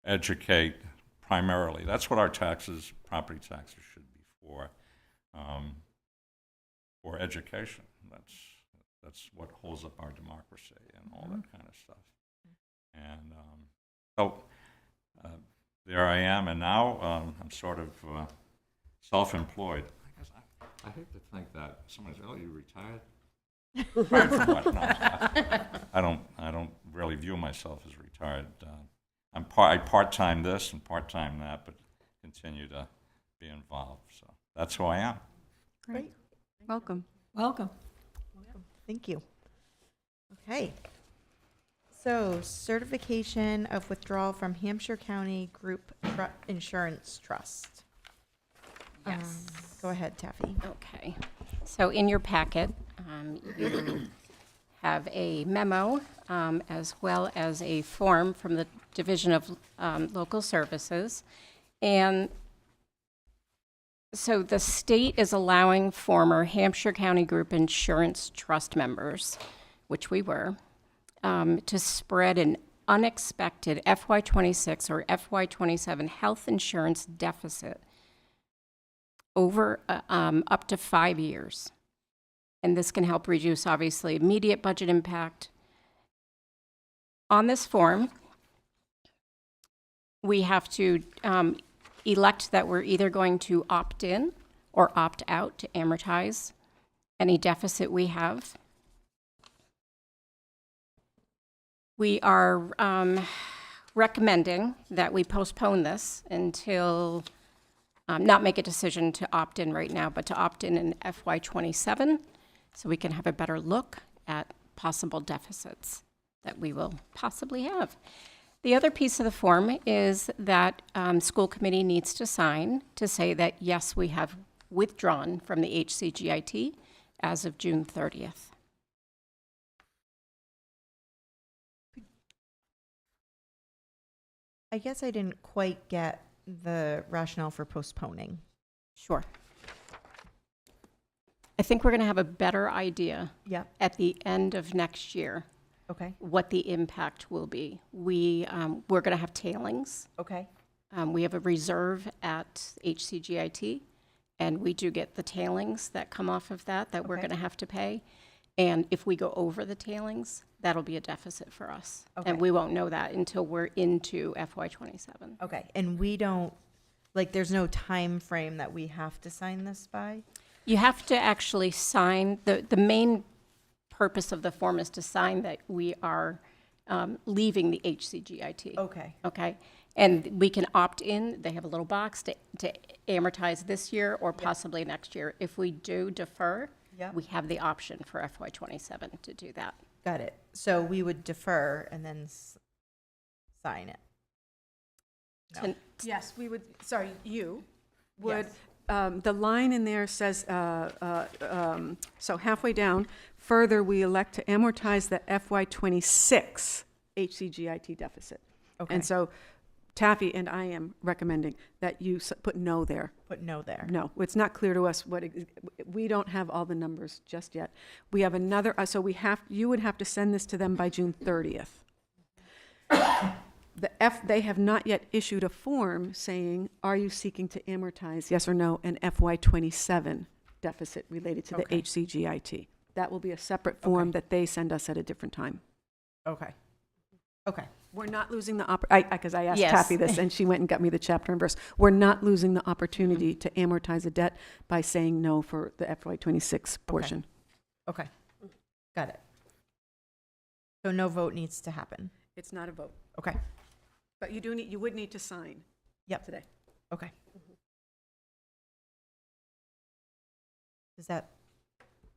educate primarily. That's what our taxes, property taxes, should be for education. That's what holds up our democracy and all that kind of stuff. And so there I am, and now I'm sort of self-employed. I guess I hate to think that somebody says, "Oh, you retired?" Retired from what? No, I don't really view myself as retired. I part-time this and part-time that, but continue to be involved. So that's who I am. Great. Welcome. Welcome. Thank you. Okay. So, certification of withdrawal from Hampshire County Group Insurance Trust. Yes. Go ahead, Taffy. Okay. So in your packet, you have a memo as well as a form from the Division of Local Services. And so the state is allowing former Hampshire County Group Insurance Trust members, which we were, to spread an unexpected FY26 or FY27 health insurance deficit over up to 5 years. And this can help reduce, obviously, immediate budget impact. On this form, we have to elect that we're either going to opt in or opt out to amortize any deficit we have. We are recommending that we postpone this until, not make a decision to opt in right now, but to opt in FY27, so we can have a better look at possible deficits that we will possibly have. The other piece of the form is that school committee needs to sign to say that, yes, we have withdrawn from the HCGIT as of June 30th. I guess I didn't quite get the rationale for postponing. Sure. I think we're going to have a better idea at the end of next year. Okay. What the impact will be. We're going to have tailings. Okay. We have a reserve at HCGIT, and we do get the tailings that come off of that we're going to have to pay. And if we go over the tailings, that'll be a deficit for us. Okay. And we won't know that until we're into FY27. Okay. And we don't, there's no time frame that we have to sign this by? You have to actually sign, the main purpose of the form is to sign that we are leaving the HCGIT. Okay. Okay. And we can opt in. They have a little box to amortize this year or possibly next year. If we do defer, we have the option for FY27 to do that. Got it. So we would defer and then sign it. No. Yes, we would, sorry, you would, the line in there says, so halfway down, further, we elect to amortize the FY26 HCGIT deficit. Okay. And so Taffy and I am recommending that you put no there. Put no there. No, it's not clear to us we don't have all the numbers just yet. We have another, so you would have to send this to them by June 30th. They have not yet issued a form saying, are you seeking to amortize, yes or no, an FY27 deficit related to the Okay. HCGIT. That will be a separate form Okay. that they send us at a different time. Okay. Okay. We're not losing the because I asked Yes. Taffy this, and she went and got me the chapter and verse. We're not losing the opportunity to amortize a debt by saying no for the FY26 portion. Okay. Got it. So no vote needs to happen. It's not a vote. Okay. But you would need to sign Yep. today. Okay. Does that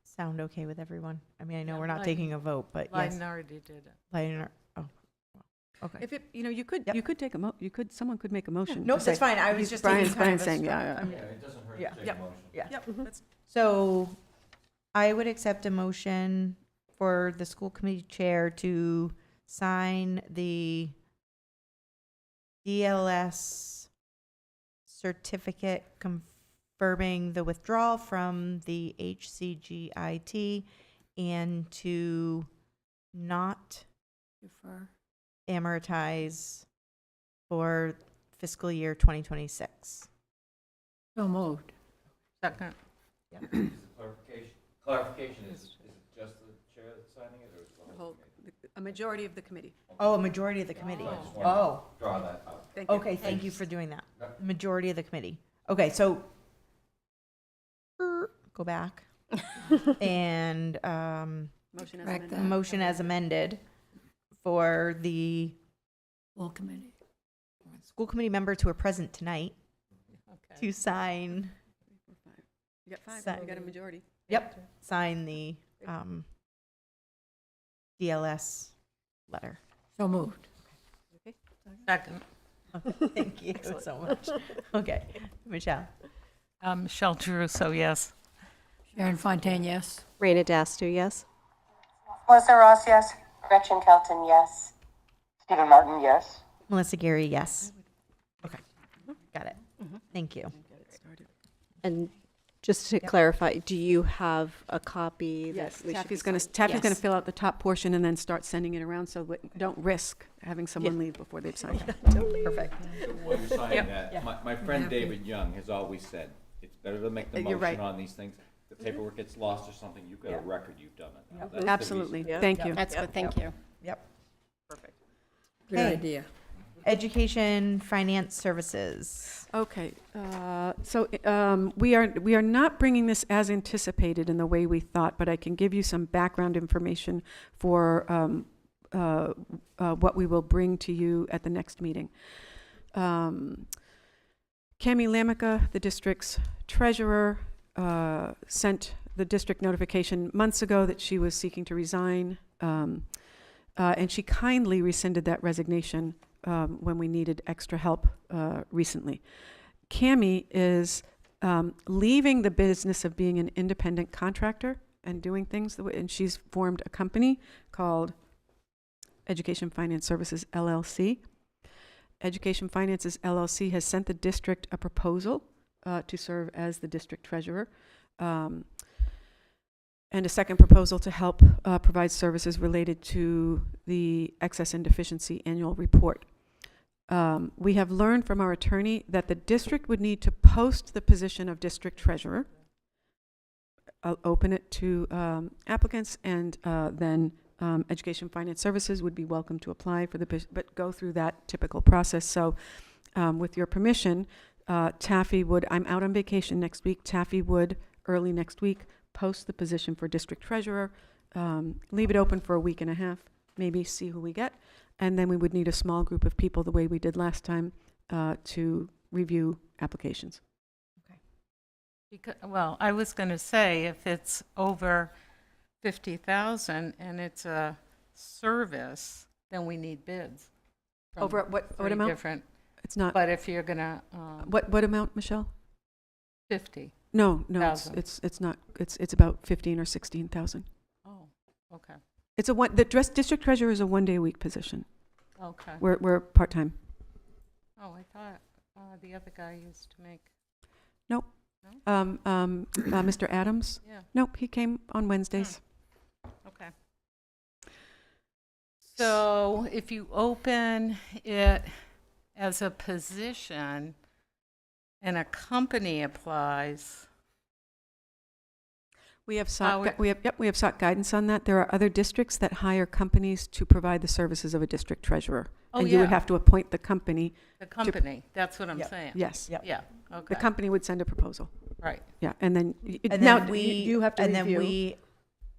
sound okay with everyone? I mean, I know Yeah, we're not Light- taking a vote, but yes. Leiden already did it. Oh, okay. If it, you could, Yep. you could take someone could make a motion. Nope, to that's say- fine. I was he's- just Brian's, taking kind of a saying, straw- yeah, I'm- yeah. it doesn't hurt Yeah. to take Yep. a motion. Yeah. Yep, that's, So I would accept a motion for the school committee chair to sign the DLS certificate confirming the withdrawal from the HCGIT and to not amortize for fiscal year 2026. So moved. Second. Clarification, is it just the chair that's signing it, or is it the whole committee? a majority of the committee. Oh, a majority of the committee. I just wanted to Oh, draw that out. Thank you. okay, thank you for doing that. Majority of the committee. Okay, so go back. And Motion as Correct amended. that. motion as amended for the Full committee. school committee members who are present tonight Okay. to sign, You got five, Sign. you got a majority. sign the DLS letter. So moved. Second. Thank you so much. Okay, Michelle. Michelle Druso, yes. Sharon Fontaine, yes. Raina Dastu, yes? Melissa Ross, yes. Gretchen Kelton, yes. Stephen Martin, yes. Melissa Gary, yes. Okay, got it. Thank you. And just to clarify, do you have a copy that Yes, we should Taffy's be going to, signing? Taffy's going to Yes. fill out the top portion and then start sending it around, so don't risk having someone leave before they've signed. Perfect. While you're signing Yep. that, my friend David Young has always said, it's better to make the You're right. motion on these things. The paperwork gets lost or something, you've got a record, you've done it. Now, that's the reason. Absolutely. Yeah. Thank you. That's good, thank you. Yep. Good Okay. idea. Education Finance Services. Okay, so we are not bringing this as anticipated in the way we thought, but I can give you some background information for what we will bring to you at the next meeting. Cami Lamica, the district's treasurer, sent the district notification months ago that she was seeking to resign, and she kindly rescinded that resignation when we needed extra help recently. Cami is leaving the business of being an independent contractor and doing things, and she's formed a company called Education Finance Services LLC. Education Finances LLC has sent the district a proposal to serve as the district treasurer, and a second proposal to help provide services related to the excess and deficiency annual report. We have learned from our attorney that the district would need to post the position of district treasurer, open it to applicants, and then Education Finance Services would be welcome to apply for but go through that typical process. So with your permission, Taffy would, I'm out on vacation next week, Taffy would, early next week, post the position for district treasurer, leave it open for a week and a half, maybe see who we get, and then we would need a small group of people, the way we did last time, to review applications. Well, I was going to say, if it's over 50,000 and it's a service, then we need bids. from Over at what three amount? different- It's not, But if you're going to, what amount, Michelle? 50. No, Thousand. it's not, it's about 15 or 16,000. Oh, okay, It's the district treasurer is a 1-day-a-week position. okay. We're part-time. Oh, I thought the other guy used to make, Mr. Adams? yeah, Nope, he came on Wednesdays. okay. So if you open it as a position and a company applies, We have How sought, it- we have sought guidance on that. There are other districts that hire companies to provide the services of a district treasurer. Oh, And you would yeah. have to appoint the company. the company, that's what I'm Yep. saying. Yes. Yeah, The okay, company would send a proposal. right. Yeah, and then, And now, then we, you have to and review. then we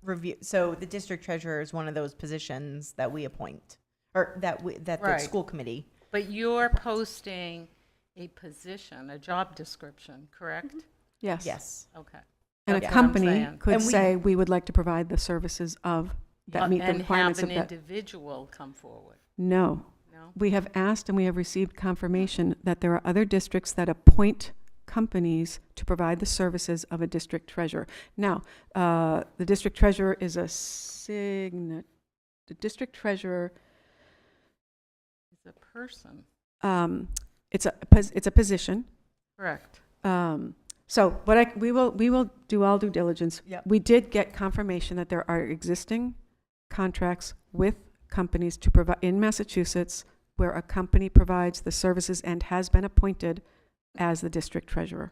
review, so the district treasurer is one of those positions that we appoint, or that the Right. school committee. But you're posting a position, a job description, correct? Yes. Yes. Okay. And That's a what I'm company saying. could And we- say, we would like to provide the services of, that meet the And requirements have of an that. individual come forward, No. no? We have asked and we have received confirmation that there are other districts that appoint companies to provide the services of a district treasurer. Now, the district treasurer is the district treasurer, It's a person, it's a position. correct. So we will do all due diligence. Yep. We did get confirmation that there are existing contracts with companies to provide, in Massachusetts, where a company provides the services and has been appointed as the district treasurer.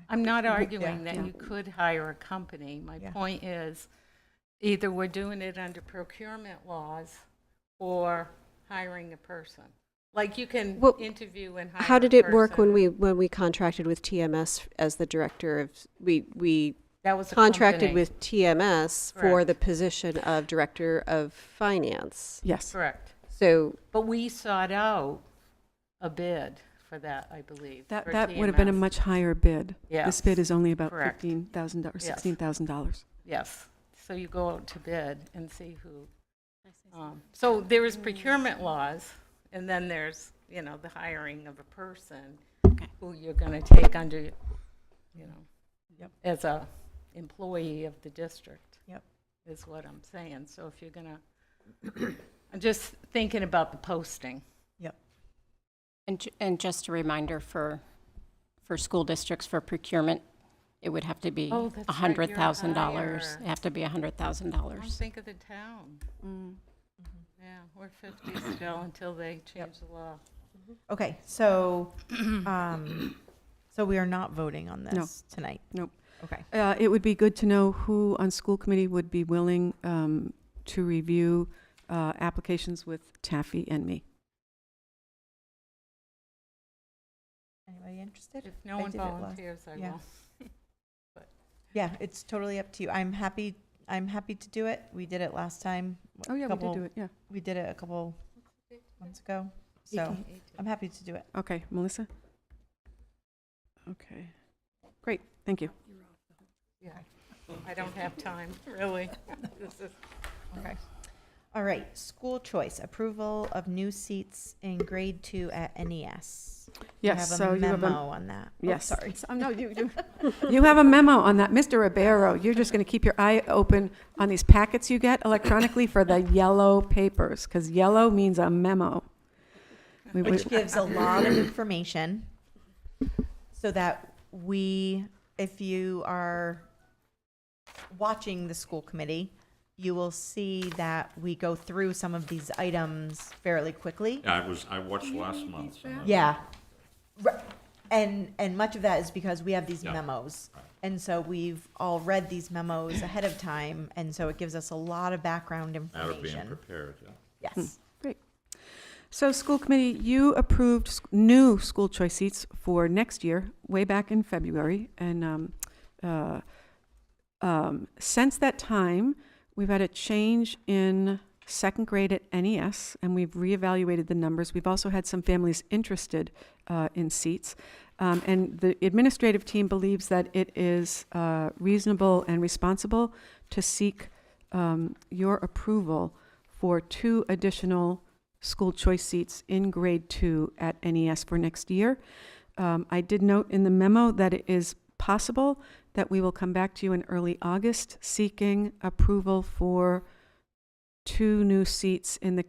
I'm not Yeah. arguing that Yeah. you could hire a company. My Yeah. point is, either we're doing it under procurement laws or hiring a person. Like you can Well, interview and hire How a did it work when person. we contracted with TMS as the director of, we That was a contracted company. with TMS for Correct. the position of director of finance. Yes. Correct. So But we sought out a bid for that, I believe. That for would have been a TMS. much higher bid. Yes. This bid is only about Correct. $15,000 or Yes. $16,000. Yes, so you go out to bid and see who. So there is procurement laws, and then there's, the hiring of a person who you're gonna take under, Yep. as a employee of the district. Yep. Is what I'm saying, so if you're gonna, I'm just thinking about the posting. And just a reminder for school districts for procurement, it would have to be Oh, that's right, you're $100,000. higher. It have to be Don't $100,000. think of the town. Yeah, we're 50 still until they change the law. Okay, so, so we are not voting on No. this tonight? Nope. Okay. It would be good to know who on school committee would be willing to review applications with Taffy and me. Anybody interested? If no I one did it last- volunteers, I yeah. will. Yeah, it's totally up to you. I'm happy to do it. We did it last time. Oh, yeah, we did do it, yeah. We did it a couple months ago, so I'm happy to do it. Okay, Melissa? Okay. Great, thank you. Yeah, I don't have time, really. This is, Okay. All right, school choice, approval of new seats in grade 2 at NES. Yes, so you have a memo on that. Oh, Yes. sorry. No, you have a memo on that. Mr. Ribeiro, you're just going to keep your eye open on these packets you get electronically for the yellow papers, because yellow means a memo. Which gives a lot of information so that if you are watching the school committee, you will see that we go through some of these items fairly quickly. Yeah, I watched last month. so that's- Yeah. And much of that is because we have these Yeah. memos. And so we've all read these memos ahead of time, and so it gives us a lot of background Out of being information. prepared, yeah. Yes. Great. So school committee, you approved new school choice seats for next year, way back in February. And since that time, we've had a change in second grade at NES, and we've reevaluated the numbers. We've also had some families interested in seats. And the administrative team believes that it is reasonable and responsible to seek your approval for 2 additional school choice seats in grade 2 at NES for next year. I did note in the memo that it is possible that we will come back to you in early August seeking approval for 2 new seats in the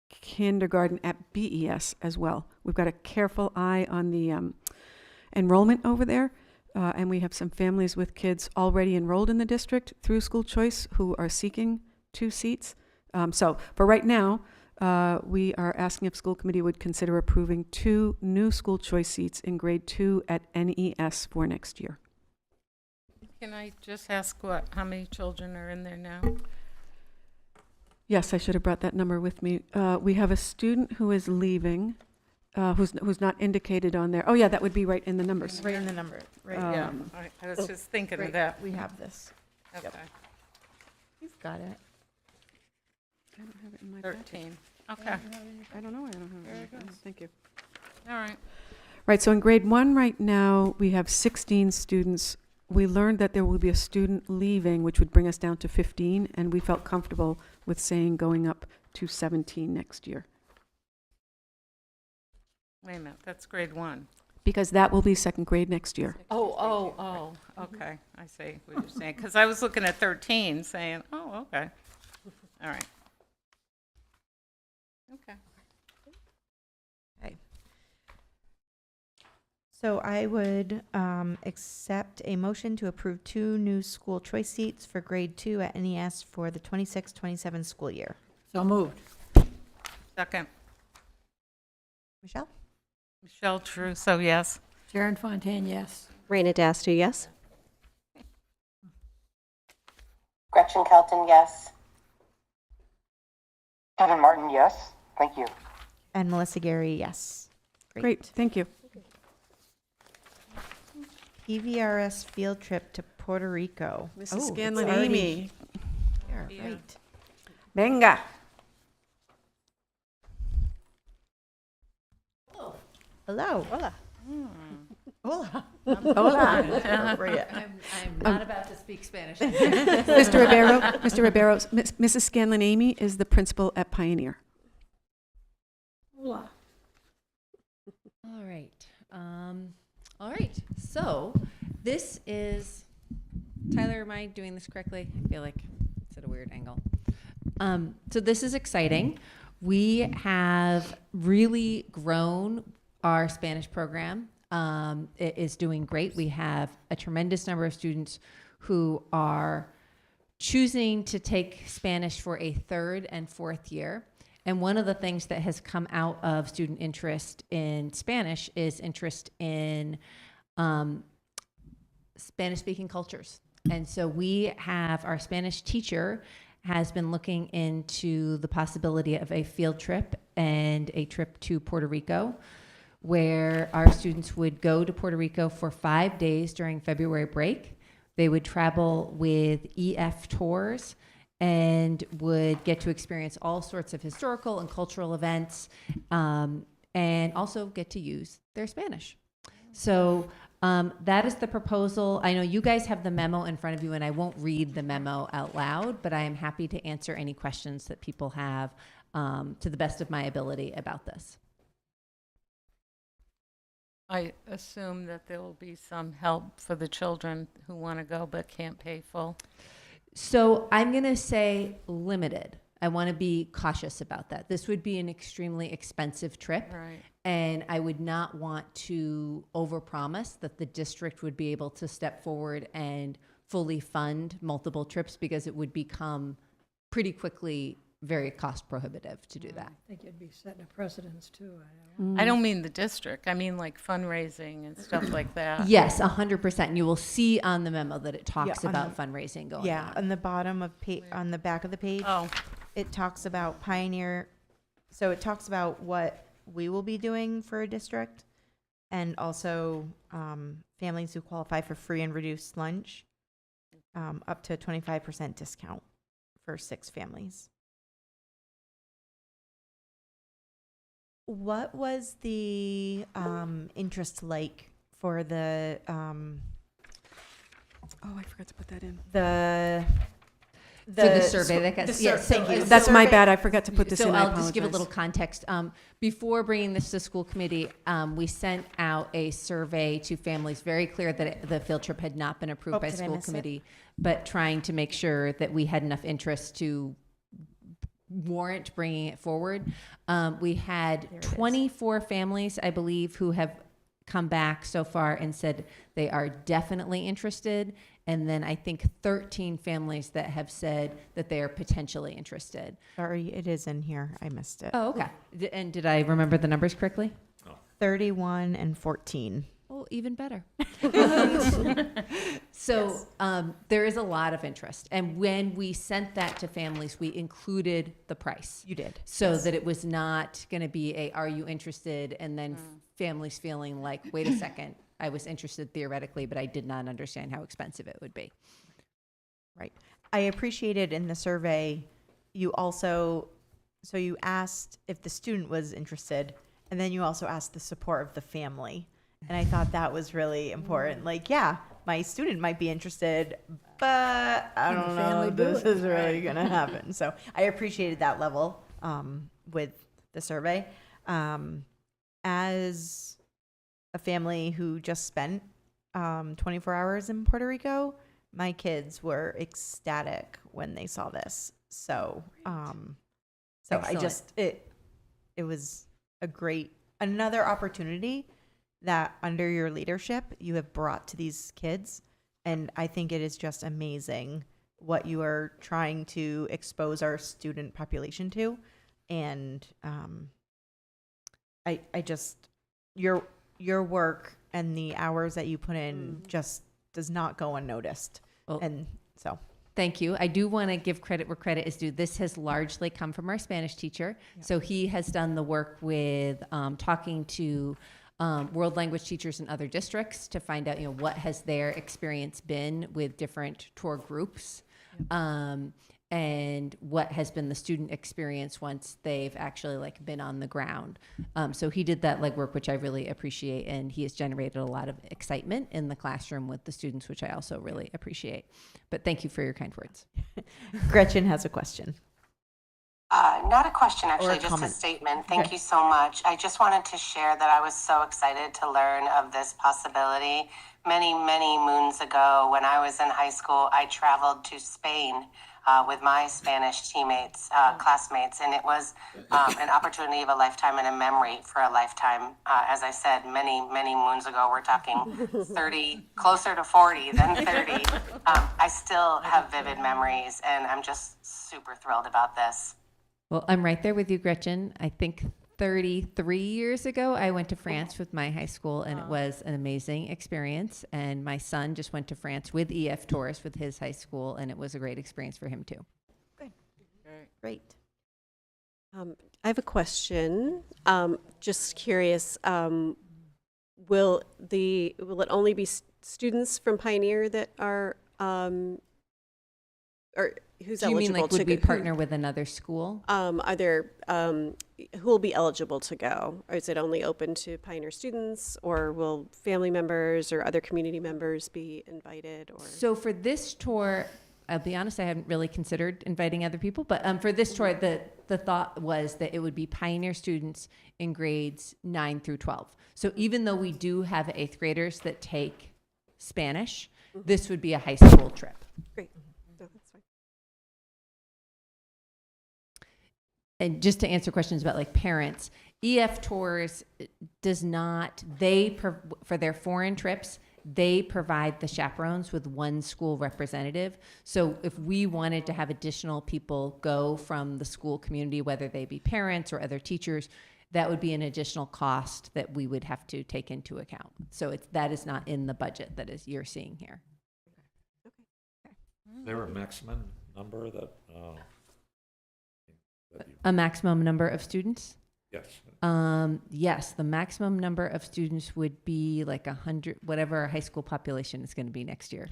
kindergarten at BES as well. We've got a careful eye on the enrollment over there, and we have some families with kids already enrolled in the district through school choice who are seeking 2 seats. So for right now, we are asking if school committee would consider approving 2 new school choice seats in grade 2 at NES for next year. Can I just ask how many children are in there now? Yes, I should have brought that number with me. We have a student who is leaving, who's not indicated on there. Oh, yeah, that would be right in the numbers. Right in the number, right. Yeah, I was just thinking of that. We have this. Okay. You've got it. I don't have it in my packet. 13. Okay. I don't know. I don't have it. Thank you. All right. Right, so in grade 1 right now, we have 16 students. We learned that there will be a student leaving, which would bring us down to 15, and we felt comfortable with saying going up to 17 next year. Wait a minute, that's grade 1. Because that will be 2nd grade next year. Oh, okay. I see what you're saying. Because I was looking at 13 saying, oh, okay. All right. Okay. Okay. So I would accept a motion to approve 2 new school choice seats for grade 2 at NES for the 26-27 school year. So moved. Second. Michelle? Michelle Trusso, yes. Sharon Fontaine, yes. Raina Dastu, yes. Gretchen Kelton, yes. Stephen Martin, yes. Thank you. And Melissa Gary, yes. Great, thank you. PVRS field trip to Puerto Rico. Mrs. Oh, Scanlon, it's already Amy. here, Yeah. right. Venga. Hello. Hola. Hola. Hola. I'm not about to speak Spanish. Mr. Ribeiro, Mrs. Scanlon Amy is the principal at Pioneer. Hola. All right. All right. So this is, Tyler, am I doing this correctly? I feel like it's at a weird angle. So this is exciting. We have really grown our Spanish program. It is doing great. We have a tremendous number of students who are choosing to take Spanish for a 3rd and 4th year. And one of the things that has come out of student interest in Spanish is interest in Spanish-speaking cultures. And so we have our Spanish teacher has been looking into the possibility of a field trip and a trip to Puerto Rico, where our students would go to Puerto Rico for 5 days during February break. They would travel with EF tours and would get to experience all sorts of historical and cultural events, and also get to use their Spanish. So that is the proposal. I know you guys have the memo in front of you, and I won't read the memo out loud, but I am happy to answer any questions that people have to the best of my ability about this. I assume that there will be some help for the children who want to go but can't pay full. So I'm going to say limited. I want to be cautious about that. This would be an extremely expensive trip. Right. And I would not want to overpromise that the district would be able to step forward and fully fund multiple trips, because it would become pretty quickly very cost prohibitive to do that. I think you'd be setting a precedence too. I don't mean the district. I mean like fundraising and stuff like that. Yes, 100%. And you will see on the memo that it talks on about the- fundraising going Yeah, on. on the bottom of on the back of the page, it talks about Pioneer. So it talks about what we will be doing for a district, and also families who qualify for free and reduced lunch, up to a 25% discount for 6 families. What was the interest like for the Oh, I forgot to put that in. For the survey that got, yes, thank you. That's my bad. I forgot to put this So in. I I'll just give a apologize. little context. Before bringing this to school committee, we sent out a survey to families, very clear that the field trip had not been approved Oh, by did I school miss it? committee, but trying to make sure that we had enough interest to warrant bringing it forward. We had 24 families, I believe, who have come back so far and said they are definitely interested. And then I think 13 families that have said that they are potentially interested. Sorry, it is in here. I missed it. Oh, okay. And did I remember the numbers correctly? 31 and 14. Oh, even better. So there is a lot of interest. And when we sent that to families, we included the price. You did. So that it was not going to be a, are you interested? And then families feeling like, wait a second, I was interested theoretically, but I did not understand how expensive it would be. Right. I appreciated in the survey, you also, so you asked if the student was interested, and then you also asked the support of the family. And I thought that was really important. Like, yeah, my student might be interested, but I don't know if this is really going to happen. So I appreciated that level with the survey. As a family who just spent 24 hours in Puerto Rico, my kids were ecstatic when they saw this. So, I just, it was a great, another opportunity that under your leadership you have brought to these kids. And I think it is just amazing what you are trying to expose our student population to. And I just, your work and the hours that you put in just does not go unnoticed. Well, and so thank you. I do want to give credit where credit is due. This has largely come from our Spanish teacher. Yep. So he has done the work with talking to world language teachers in other districts to find out, what has their experience been with different tour groups, and what has been the student experience once they've actually been on the ground. So he did that legwork, which I really appreciate, and he has generated a lot of excitement in the classroom with the students, which I also really appreciate. But thank you for your kind words. Gretchen has a question. Not a question, actually, just comment. a statement. Thank you so much. I just wanted to share that I was so excited to learn of this possibility. Many, many moons ago, when I was in high school, I traveled to Spain with my Spanish teammates, classmates, and it was an opportunity of a lifetime and a memory for a lifetime. As I said, many, many moons ago, we're talking 30, closer to 40 than 30. I still have vivid memories, and I'm just super thrilled about this. Well, I'm right there with you, Gretchen. I think 33 years ago, I went to France with my high school, and it was an amazing experience. And my son just went to France with EF Tours with his high school, and it was a great experience for him too. Good. Great. I have a question. Just curious, will it only be students from Pioneer that are, or who's Do you mean eligible would we partner with another school? Are there, who will be eligible to go? Or is it only open to Pioneer students, or will family members or other community members be invited? Or So for this tour, I'll be honest, I hadn't really considered inviting other people, but for this tour, the thought was that it would be Pioneer students in grades 9 through 12. So even though we do have 8th graders that take Spanish, this would be a high school trip. Great. No, that's fine. And just to answer questions about parents, EF Tours does not, for their foreign trips, they provide the chaperones with one school representative. So if we wanted to have additional people go from the school community, whether they be parents or other teachers, that would be an additional cost that we would have to take into account. So that is not in the budget that you're seeing here. Is there a maximum number that A maximum number of students? Yes. Yes, the maximum number of students would be 100, whatever our high school population is going to be next year.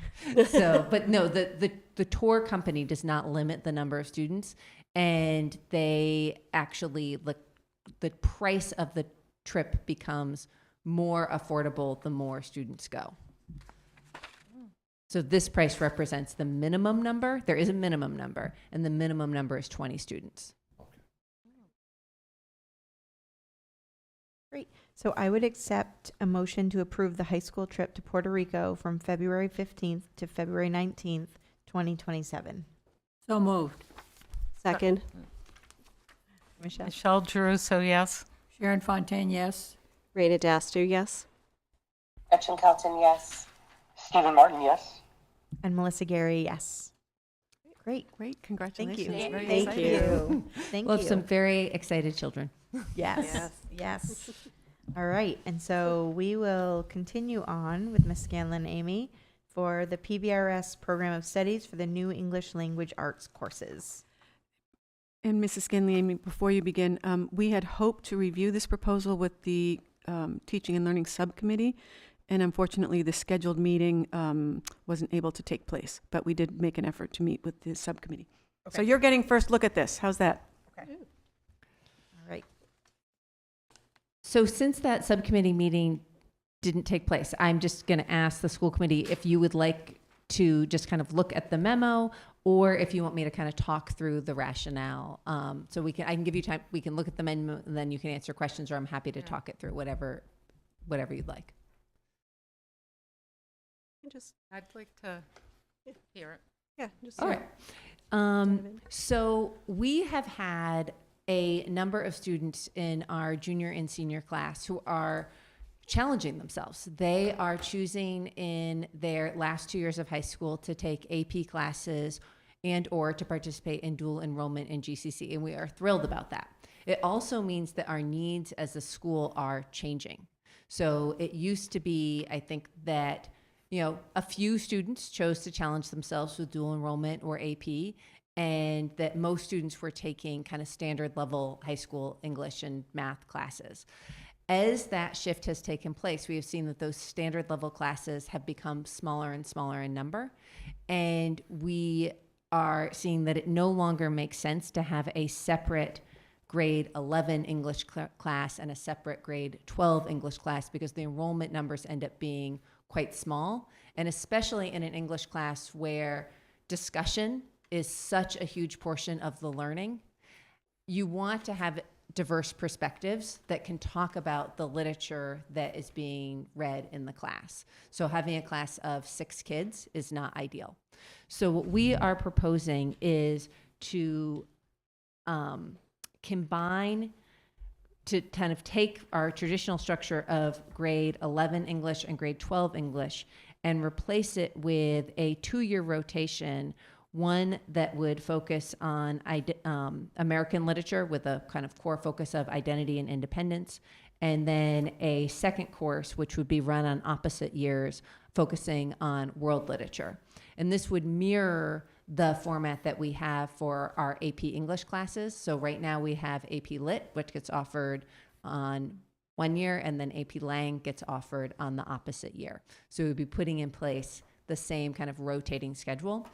So, but no, the tour company does not limit the number of students, and they actually, the price of the trip becomes more affordable the more students go. So this price represents the minimum number. There is a minimum number, and the minimum number is 20 students. Great. So I would accept a motion to approve the high school trip to Puerto Rico from February 15th to February 19th, 2027. So moved. Second. Michelle? Michelle Jeruso, yes. Sharon Fontaine, yes. Raina Dastu, yes. Gretchen Kelton, yes. Stephen Martin, yes. And Melissa Gary, yes. Great. Great, congratulations. Thank you. Very Thank exciting. you. Thank We'll you. have some very excited children. Yes. Yes. All right. And so we will continue on with Ms. Scanlon Amy for the PVRS Program of Studies for the New English Language Arts courses. And Mrs. Scanley, Amy, before you begin, we had hoped to review this proposal with the Teaching and Learning Subcommittee, and unfortunately the scheduled meeting wasn't able to take place, but we did make an effort to meet with the subcommittee. So you're getting first look at this. How's that? Okay. All right. So since that subcommittee meeting didn't take place, I'm just going to ask the school committee if you would like to just kind of look at the memo, or if you want me to kind of talk through the rationale. So I can give you time. We can look at the memo, and then you can answer questions, or I'm happy to talk it through, whatever you'd like. I'd like to hear it. Yeah, just All right. So we have had a number of students in our junior and senior class who are challenging themselves. They are choosing in their last 2 years of high school to take AP classes and or to participate in dual enrollment in GCC, and we are thrilled about that. It also means that our needs as a school are changing. So it used to be, I think, that a few students chose to challenge themselves with dual enrollment or AP, and that most students were taking kind of standard level high school English and math classes. As that shift has taken place, we have seen that those standard level classes have become smaller and smaller in number, and we are seeing that it no longer makes sense to have a separate grade 11 English class and a separate grade 12 English class, because the enrollment numbers end up being quite small, and especially in an English class where discussion is such a huge portion of the learning. You want to have diverse perspectives that can talk about the literature that is being read in the class. So having a class of 6 kids is not ideal. So what we are proposing is to combine, to kind of take our traditional structure of grade 11 English and grade 12 English and replace it with a 2-year rotation, one that would focus on American literature with a kind of core focus of identity and independence, and then a second course which would be run on opposite years focusing on world literature. And this would mirror the format that we have for our AP English classes. So right now we have AP Lit, which gets offered on 1 year, and then AP Lang gets offered on the opposite year. So we'd be putting in place the same kind of rotating schedule.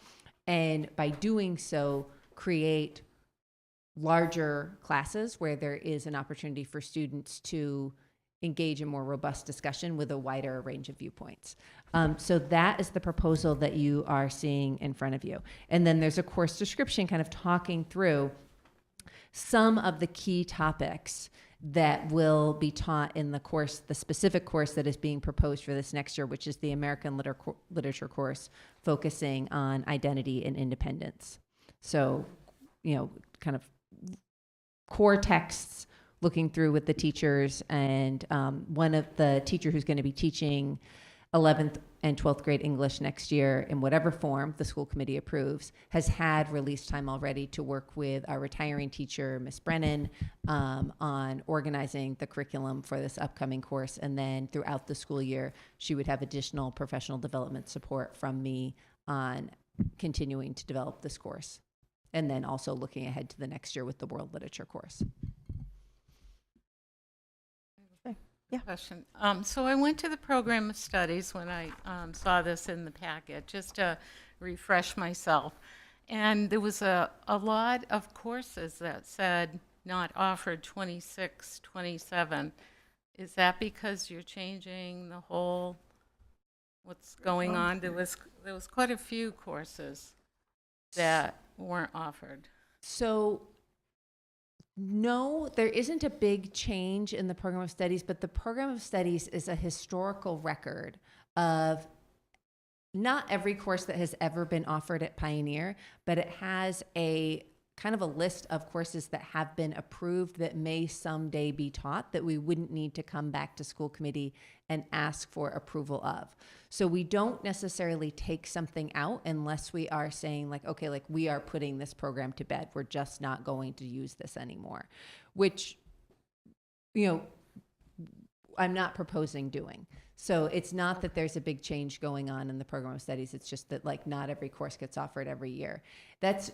And by doing so, create larger classes where there is an opportunity for students to engage in more robust discussion with a wider range of viewpoints. So that is the proposal that you are seeing in front of you. And then there's a course description kind of talking through some of the key topics that will be taught in the course, the specific course that is being proposed for this next year, which is the American Literature course, focusing on identity and independence. So, kind of core texts, looking through with the teachers, and one of the teacher who's going to be teaching 11th and 12th grade English next year in whatever form the school committee approves has had release time already to work with our retiring teacher, Miss Brennan, on organizing the curriculum for this upcoming course. And then throughout the school year, she would have additional professional development support from me on continuing to develop this course. And then also looking ahead to the next year with the world literature course. Yeah. Question. So I went to the program of studies when I saw this in the packet, just to refresh myself. And there was a lot of courses that said not offered 26, 27. Is that because you're changing the whole, what's going on? There was quite a few courses that weren't offered. So no, there isn't a big change in the program of studies, but the program of studies is a historical record of not every course that has ever been offered at Pioneer, but it has a kind of a list of courses that have been approved that may someday be taught that we wouldn't need to come back to school committee and ask for approval of. So we don't necessarily take something out unless we are saying like, okay, like we are putting this program to bed. We're just not going to use this anymore, which, you know, I'm not proposing doing. So it's not that there's a big change going on in the program of studies. It's just that like not every course gets offered every year. That's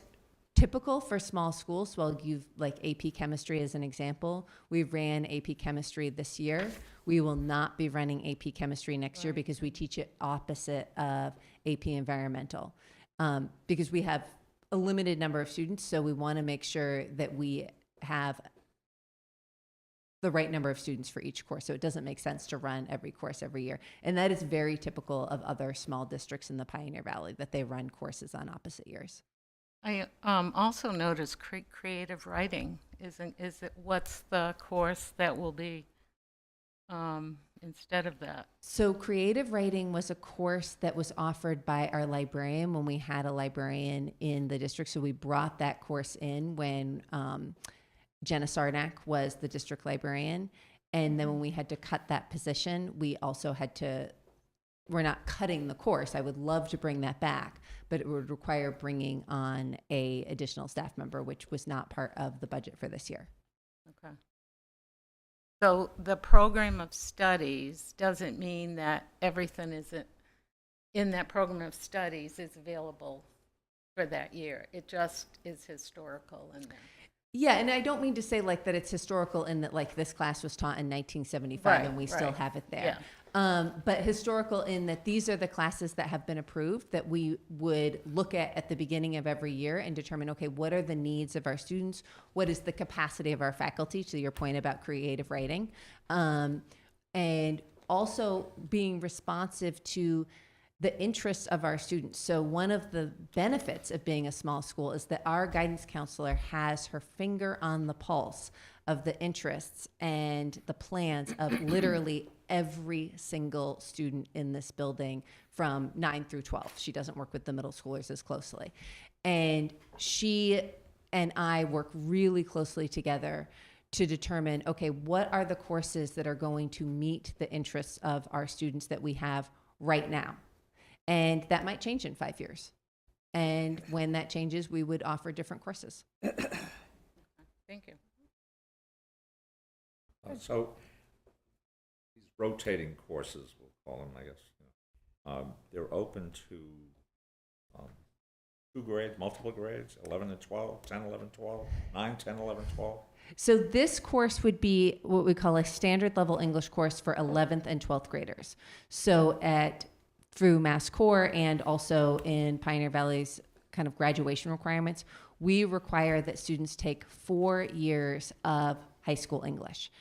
typical for small schools. Well, you've like AP chemistry as an example. We ran AP chemistry this year. We will not be running AP chemistry next year because we teach it opposite of AP environmental, because we have a limited number of students. So we want to make sure that we have the right number of students for each course. So it doesn't make sense to run every course every year. And that is very typical of other small districts in the Pioneer Valley, that they run courses on opposite years. I also noticed creative writing. Is it what's the course that will be instead of that? So creative writing was a course that was offered by our librarian when we had a librarian in the district. So we brought that course in when Jenna Sarnak was the district librarian. And then when we had to cut that position, we also had to, we're not cutting the course. I would love to bring that back, but it would require bringing on a additional staff member, which was not part of the budget for this year. Okay. So the program of studies doesn't mean that everything isn't in that program of studies is available for that year. It just is historical in there. Yeah, and I don't mean to say like that it's historical in that like this class was taught in 1975 and we still have it there. But historical in that these are the classes that have been approved that we would look at the beginning of every year and determine, okay, what are the needs of our students? What is the capacity of our faculty, to your point about creative writing? And also being responsive to the interests of our students. So one of the benefits of being a small school is that our guidance counselor has her finger on the pulse of the interests and the plans of literally every single student in this building from 9 through 12. She doesn't work with the middle schoolers as closely. And she and I work really closely together to determine, okay, what are the courses that are going to meet the interests of our students that we have right now? And that might change in 5 years. And when that changes, we would offer different courses. Thank you. So these rotating courses, we'll call them, I guess, they're open to 2 grades, multiple grades, 11 and 12, 10, 11, 12, 9, 10, 11, 12. So this course would be what we call a standard level English course for 11th and 12th graders. So through Mass Core and also in Pioneer Valley's kind of graduation requirements, we require that students take 4 years of high school English.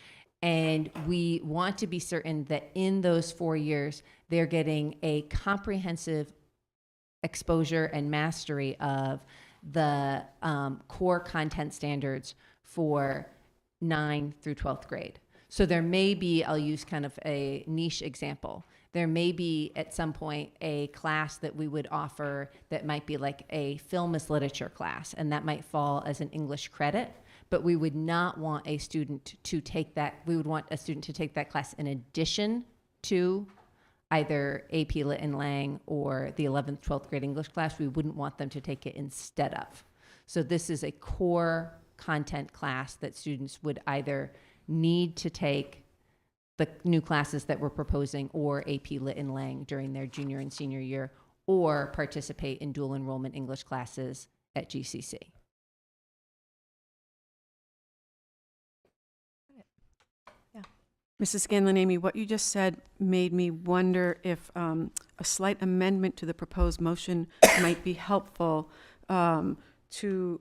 And we want to be certain that in those 4 years, they're getting a comprehensive exposure and mastery of the core content standards for 9 through 12th grade. So there may be, I'll use kind of a niche example. There may be at some point a class that we would offer that might be like a film as literature class, and that might fall as an English credit, but we would not want a student to take that, we would want a student to take that class in addition to either AP Lit and Lang or the 11th, 12th grade English class. We wouldn't want them to take it instead of. So this is a core content class that students would either need to take the new classes that we're proposing or AP Lit and Lang during their junior and senior year, or participate in dual enrollment English classes at GCC. Mrs. Scanlon, Amy, what you just said made me wonder if a slight amendment to the proposed motion might be helpful to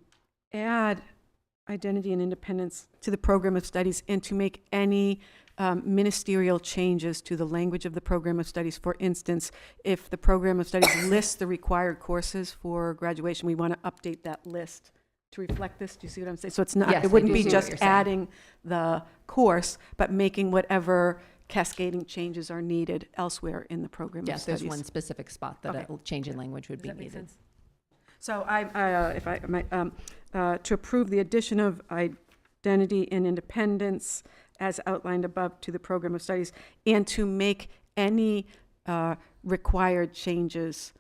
add identity and independence to the program of studies and to make any ministerial changes to the language of the program of studies. For instance, if the program of studies lists the required courses for graduation, we want to update that list to reflect this. Do you see what I'm saying? So it's not, Yes, it wouldn't I do be see what just you're saying. adding the course, but making whatever cascading changes are needed elsewhere in the program of Yes, studies. there's one specific spot that a change in language would be needed. So if I might, to approve the addition of identity and independence as outlined above to the program of studies, and to make any required changes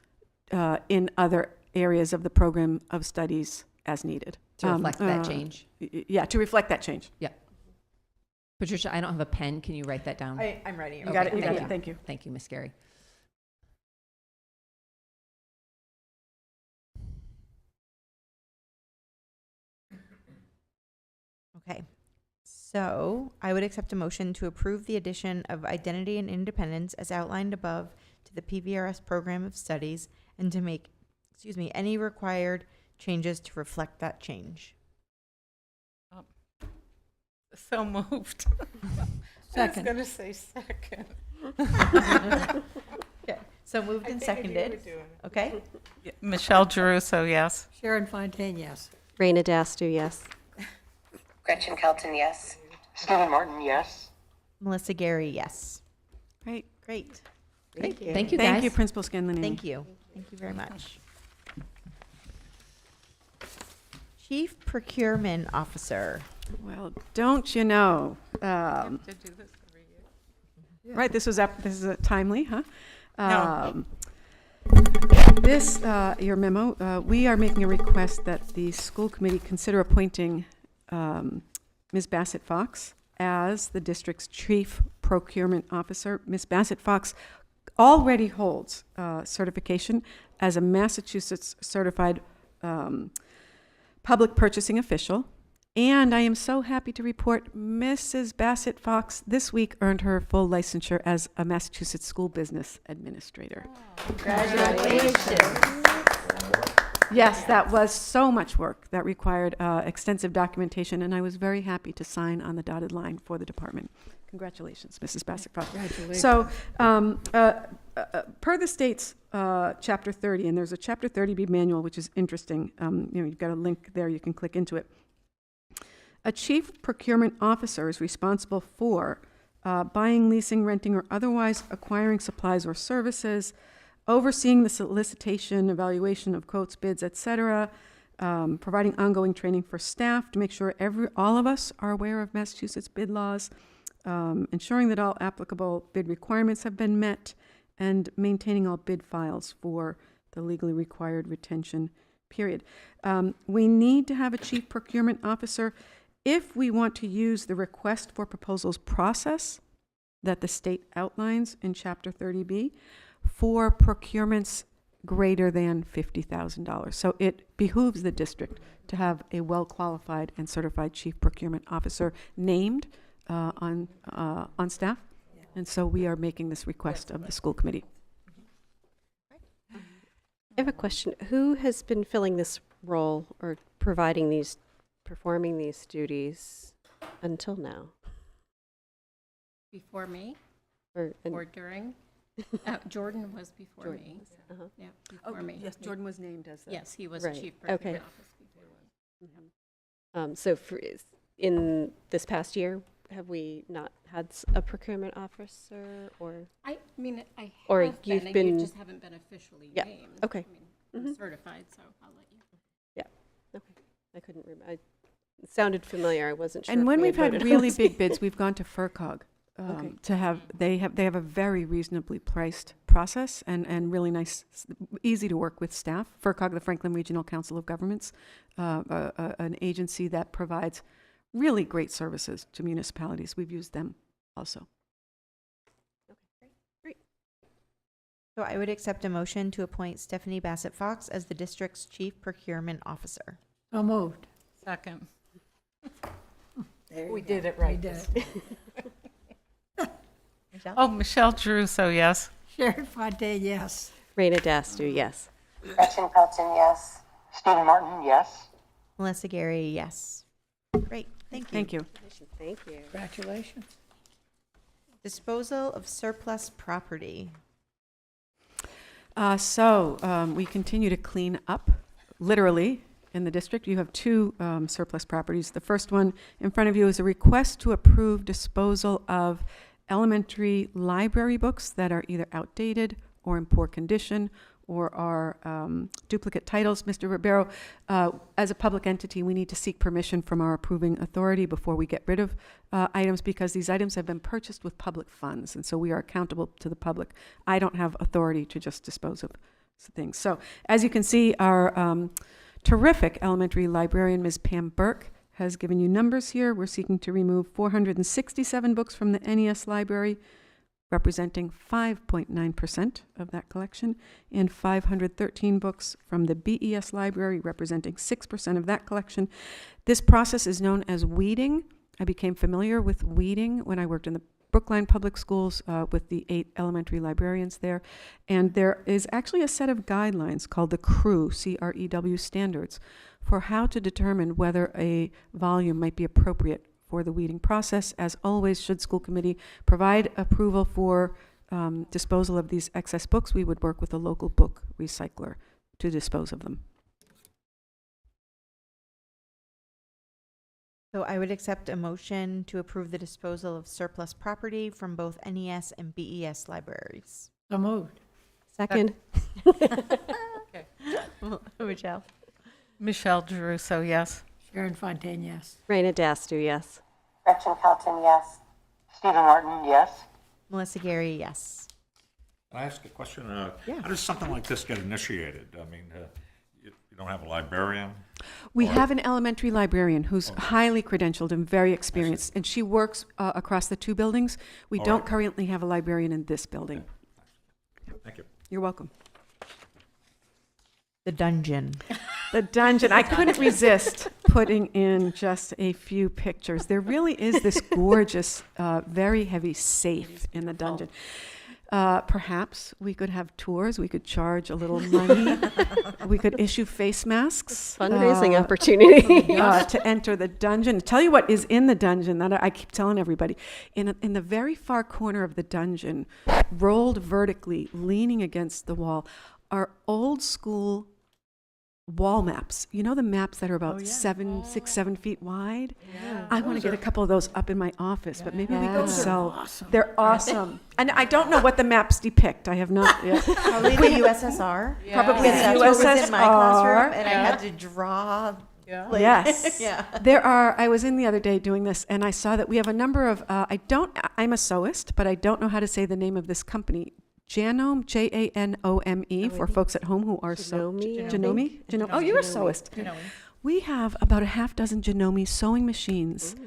in other areas of the program of studies as needed. To reflect that change. Yeah, to reflect that change. Yeah. Patricia, I don't have a pen. Can you write that down? I'm writing it. You got it. You got it. Thank you. Thank you, Ms. Gary. Okay. So I would accept a motion to approve the addition of identity and independence as outlined above to the PVRS program of studies and to make, any required changes to reflect that change. So moved. Second. I was going to say second. Okay. So moved and seconded. Okay. Michelle Geruso, yes. Sharon Fontaine, yes. Raina Dastu, yes. Gretchen Kelton, yes. Stephen Martin, yes. Melissa Gary, yes. Great. Great. Thank you. Thank you, Thank guys. you, Principal Scanlon. Thank you. Thank you very much. Chief Procurement Officer. Well, don't you know? To do this every year. Right, this is timely, huh? No. This, your memo, we are making a request that the school committee consider appointing Ms. Bassett Fox as the district's chief procurement officer. Ms. Bassett Fox already holds certification as a Massachusetts certified public purchasing official. And I am so happy to report Mrs. Bassett Fox this week earned her full licensure as a Massachusetts school business administrator. Congratulations. Yes, that was so much work. That required extensive documentation, and I was very happy to sign on the dotted line for the department. Congratulations, Mrs. Bassett Fox. Congratulations. So, per the state's Chapter 30, and there's a Chapter 30B manual, which is interesting. You've got a link there. You can click into it. A chief procurement officer is responsible for buying, leasing, renting, or otherwise acquiring supplies or services, overseeing the solicitation, evaluation of quotes, bids, etc., providing ongoing training for staff to make sure all of us are aware of Massachusetts bid laws, ensuring that all applicable bid requirements have been met, and maintaining all bid files for the legally required retention period. We need to have a chief procurement officer if we want to use the request for proposals process that the state outlines in Chapter 30B for procurements greater than $50,000. So it behooves the district to have a well-qualified and certified chief procurement officer named on staff. And so we are making this request of the school committee. I have a question. Who has been filling this role or performing these duties until now? Before me Or during? Jordan was before me. Uh-huh. Yeah, before me. Yes, Jordan was named as Yes, he was Right. chief procurement Okay. office before. So in this past year, have we not had a procurement officer or? I mean, I have Or been, you've and been- you just haven't been officially Yeah, named. okay. I mean, I'm certified, so I'll let you. Okay, I couldn't remember. It sounded familiar. I wasn't sure. And if when we we've had voted on really this. big bids, we've gone to FERCog Okay. to have, they have a very reasonably priced process and really nice, easy to work with staff. FERCog, the Franklin Regional Council of Governments, an agency that provides really great services to municipalities. We've used them also. So I would accept a motion to appoint Stephanie Bassett Fox as the district's chief procurement officer. So moved. Second. There We you did go. it right. We did. Michelle? Oh, Michelle Geruso, yes. Sharon Fontaine, yes. Raina Dastu, yes. Gretchen Kelton, yes. Stephen Martin, yes. Melissa Gary, yes. Great. Thank you. Thank you. Thank you. Congratulations. Disposal of surplus property. We continue to clean up, literally, in the district. You have two surplus properties. The first one in front of you is a request to approve disposal of elementary library books that are either outdated or in poor condition, or are duplicate titles. Mr. Ribeiro, as a public entity, we need to seek permission from our approving authority before we get rid of items, because these items have been purchased with public funds, and so we are accountable to the public. I don't have authority to just dispose of things. So as you can see, our terrific elementary librarian, Ms. Pam Burke, has given you numbers here. We're seeking to remove 467 books from the NES library, representing 5.9% of that collection, and 513 books from the BES library, representing 6% of that collection. This process is known as weeding. I became familiar with weeding when I worked in the Brookline Public Schools with the 8 elementary librarians there. And there is actually a set of guidelines called the CREW, C-R-E-W standards, for how to determine whether a volume might be appropriate for the weeding process. As always, should school committee provide approval for disposal of these excess books, we would work with a local book recycler to dispose of them. So I would accept a motion to approve the disposal of surplus property from both NES and BES libraries. So moved. Second. Okay. Michelle? Michelle Jeruso, yes. Sharon Fontaine, yes. Raina Dastu, yes. Gretchen Kelton, yes. Stephen Martin, yes. Melissa Gary, yes. Can I ask a question? Yeah. How does something like this get initiated? I mean, you don't have a librarian? We have an elementary librarian who's highly credentialed and very experienced, and she works across the 2 buildings. We don't currently have a librarian in this building. Thank you. You're welcome. The dungeon. The dungeon. I couldn't resist putting in just a few pictures. There really is this gorgeous, very heavy safe in the dungeon. Perhaps we could have tours. We could charge a little money. We could issue face masks. Fundraising opportunity. To enter the dungeon. Tell you what is in the dungeon that I keep telling everybody. In the very far corner of the dungeon, rolled vertically, leaning against the wall, are old school wall maps. You know, the maps that are about 7 feet wide? Yeah. I want to get a couple of those up in my office, but maybe we Yeah. could Those are sell. awesome. They're awesome. And I don't know what the maps depict. I have not yet. Probably the USSR. Probably Because the that's what was in my classroom, USSR. and I had to draw. Yeah. Like, Yes. yeah. I was in the other day doing this, and I saw that we have a number of, I'm a sewist, but I don't know how to say the name of this company. Janome, Janome, for folks at home who are Janome. Oh, you're a sewist. We have about a half dozen Janome sewing machines.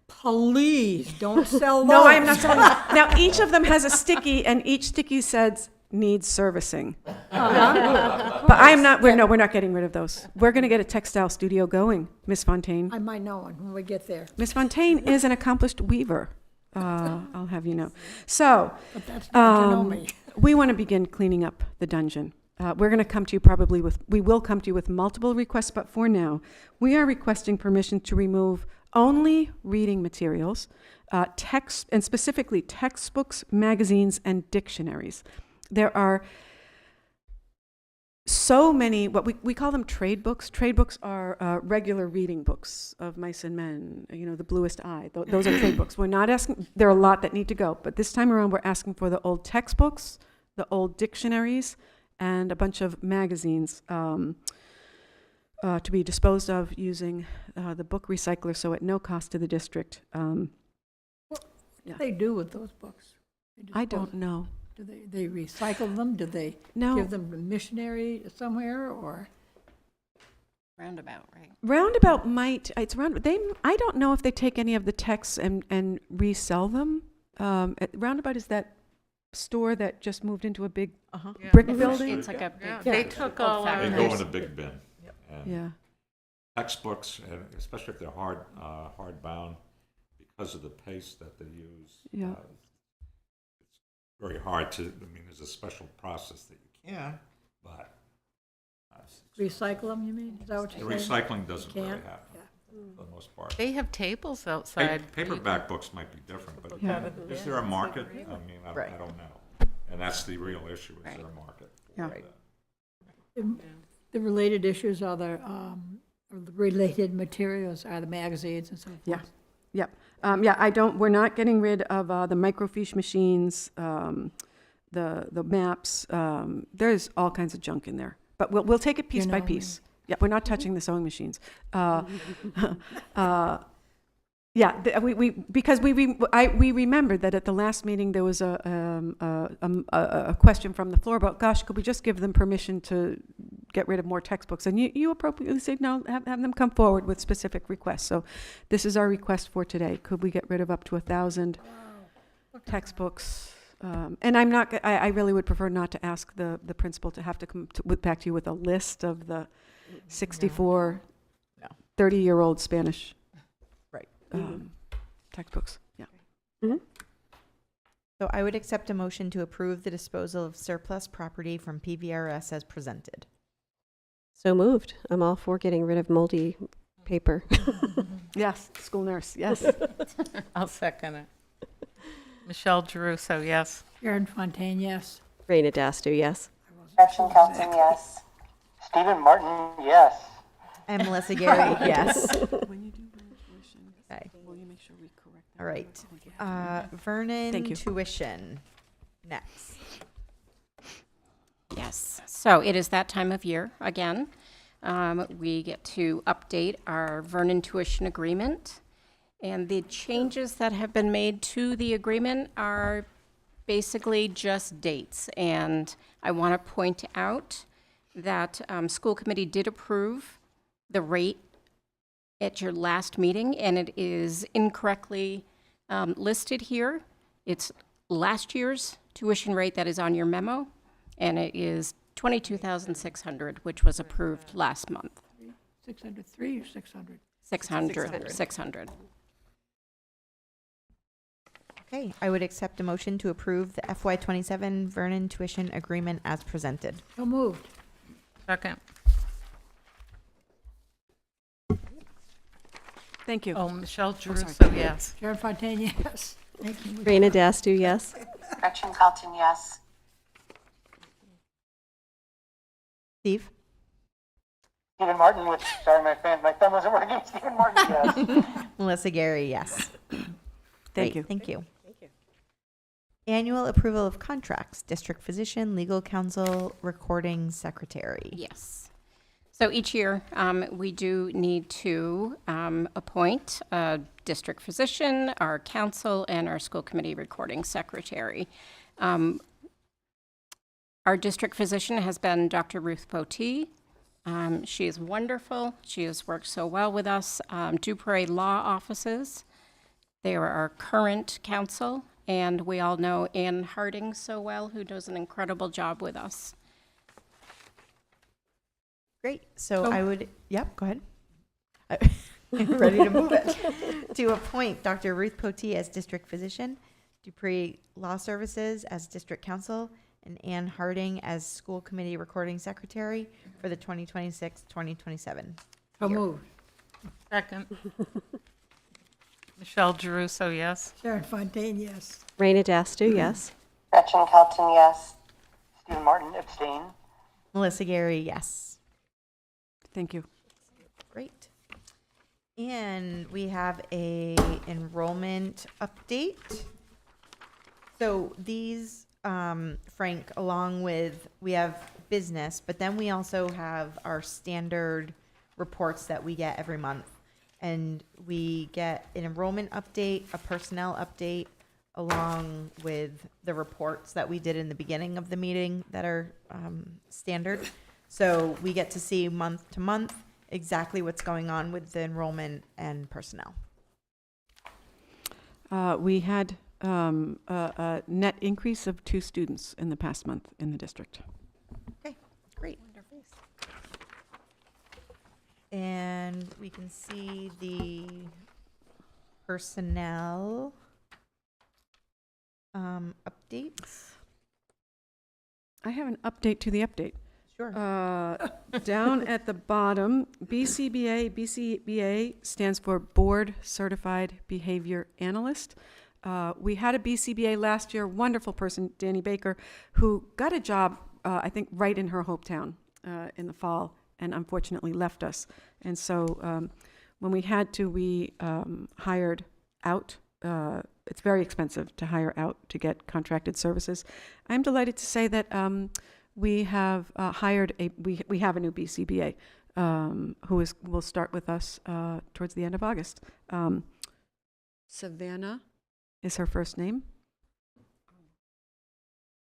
Please, don't sell those. No, I am not selling them. Now, each of them has a sticky, and each sticky says, needs servicing. But I'm not, we're not getting rid of those. We're going to get a textile studio going, Miss Fontaine. I might know one when we get there. Miss Fontaine is an accomplished weaver. I'll have you know. So, But that's not Janome. we want to begin cleaning up the dungeon. We're going to come to you we will come to you with multiple requests, but for now, we are requesting permission to remove only reading materials, text, and specifically textbooks, magazines, and dictionaries. There are so many, what we call them trade books. Trade books are regular reading books of Mice and Men, The Bluest Eye. Those are trade books. We're not asking, there are a lot that need to go, but this time around we're asking for the old textbooks, the old dictionaries, and a bunch of magazines to be disposed of using the book recycler, so at no cost to the district. What do they do with those books? I don't know. Do they recycle them? Do they give them to missionary somewhere, or? Roundabout, right? Roundabout might, I don't know if they take any of the texts and resell them. Roundabout is that store that just moved into a big brick building. It's like a big. They took all our. They go in a big bin. And Yeah. textbooks, especially if they're hardbound, because of the paste that they use. Yeah. It's very hard to. There's a special process that you can, but Recycle them, you mean? Is that what the you're saying? recycling doesn't really Can't? happen for the most part. They have tables outside. Paperback books might be different, but is there a market? I don't know. And that's the real issue, is there a market? Yeah. The related issues are the related materials are the magazines and so forth. Yeah. Yep. We're not getting rid of the microfiche machines, the maps. There's all kinds of junk in there, but we'll take it piece by piece. Yeah, we're not touching the sewing machines. Yeah, because we remembered that at the last meeting there was a question from the floor about, gosh, could we just give them permission to get rid of more textbooks? And you appropriately said, no, have them come forward with specific requests. So this is our request for today. Could we get rid of up to 1,000 textbooks? And I really would prefer not to ask the principal to have to come back to you with a list of the 64 30-year-old Spanish textbooks. Yeah. So I would accept a motion to approve the disposal of surplus property from PVRS as presented. So moved. I'm all for getting rid of moldy paper. Yes, school nurse, yes. I'll second it. Michelle Geruso, yes. Sharon Fontaine, yes. Raina Dastu, yes. Gretchen Kelton, yes. Stephen Martin, yes. And Melissa Gary, yes. When you do tuition, Okay. will you make sure we correct that? All right. Vernon Thank you. tuition next. Yes, so it is that time of year again. We get to update our Vernon tuition agreement. And the changes that have been made to the agreement are basically just dates. And I want to point out that school committee did approve the rate at your last meeting, and it is incorrectly listed here. It's last year's tuition rate that is on your memo, and it is $22,600, which was approved last month. 603 or 600? 600. Okay, I would accept a motion to approve the FY27 Vernon tuition agreement as presented. So moved. Second. Thank you. Oh, Michelle sorry. Geruso, yes. Sharon Fontaine, yes. Thank you. Raina Dastu, yes. Gretchen Kelton, yes. Steve? Stephen Martin with, sorry, my thumb wasn't working. Stephen Martin, yes. Melissa Gary, yes. Thank Great, you. Thank you. Annual approval of contracts, district physician, legal counsel, recording secretary. Yes. So each year, we do need to appoint a district physician, our counsel, and our school committee recording secretary. Our district physician has been Dr. Ruth Potee. She is wonderful. She has worked so well with us. Dupree Law Offices, they are our current counsel, and we all know Ann Harding so well, who does an incredible job with us. Great. So I would, yep, go ahead. I'm ready to move it. To appoint Dr. Ruth Potee as district physician, Dupree Law Services as district counsel, and Ann Harding as school committee recording secretary for the 2026-2027. So moved. Second. Michelle Geruso, yes. Sharon Fontaine, yes. Raina Dastu, yes. Gretchen Kelton, yes. Stephen Martin, abstain. Melissa Gary, yes. Thank you. Great. And we have a enrollment update. So these, Frank, along with, we have business, but then we also have our standard reports that we get every month. And we get an enrollment update, a personnel update, along with the reports that we did in the beginning of the meeting that are standard. So we get to see month to month exactly what's going on with the enrollment and personnel. We had a net increase of 2 students in the past month in the district. Okay, great. And we can see the personnel updates. I have an update to the update. Sure. Down at the bottom, BCBA stands for Board Certified Behavior Analyst. We had a BCBA last year, wonderful person, Danny Baker, who got a job, I think, right in her hometown in the fall, and unfortunately left us. And so when we had to, we hired out it's very expensive to hire out to get contracted services. I'm delighted to say that we have hired we have a new BCBA who will start with us towards the end of August. Savannah is her first name.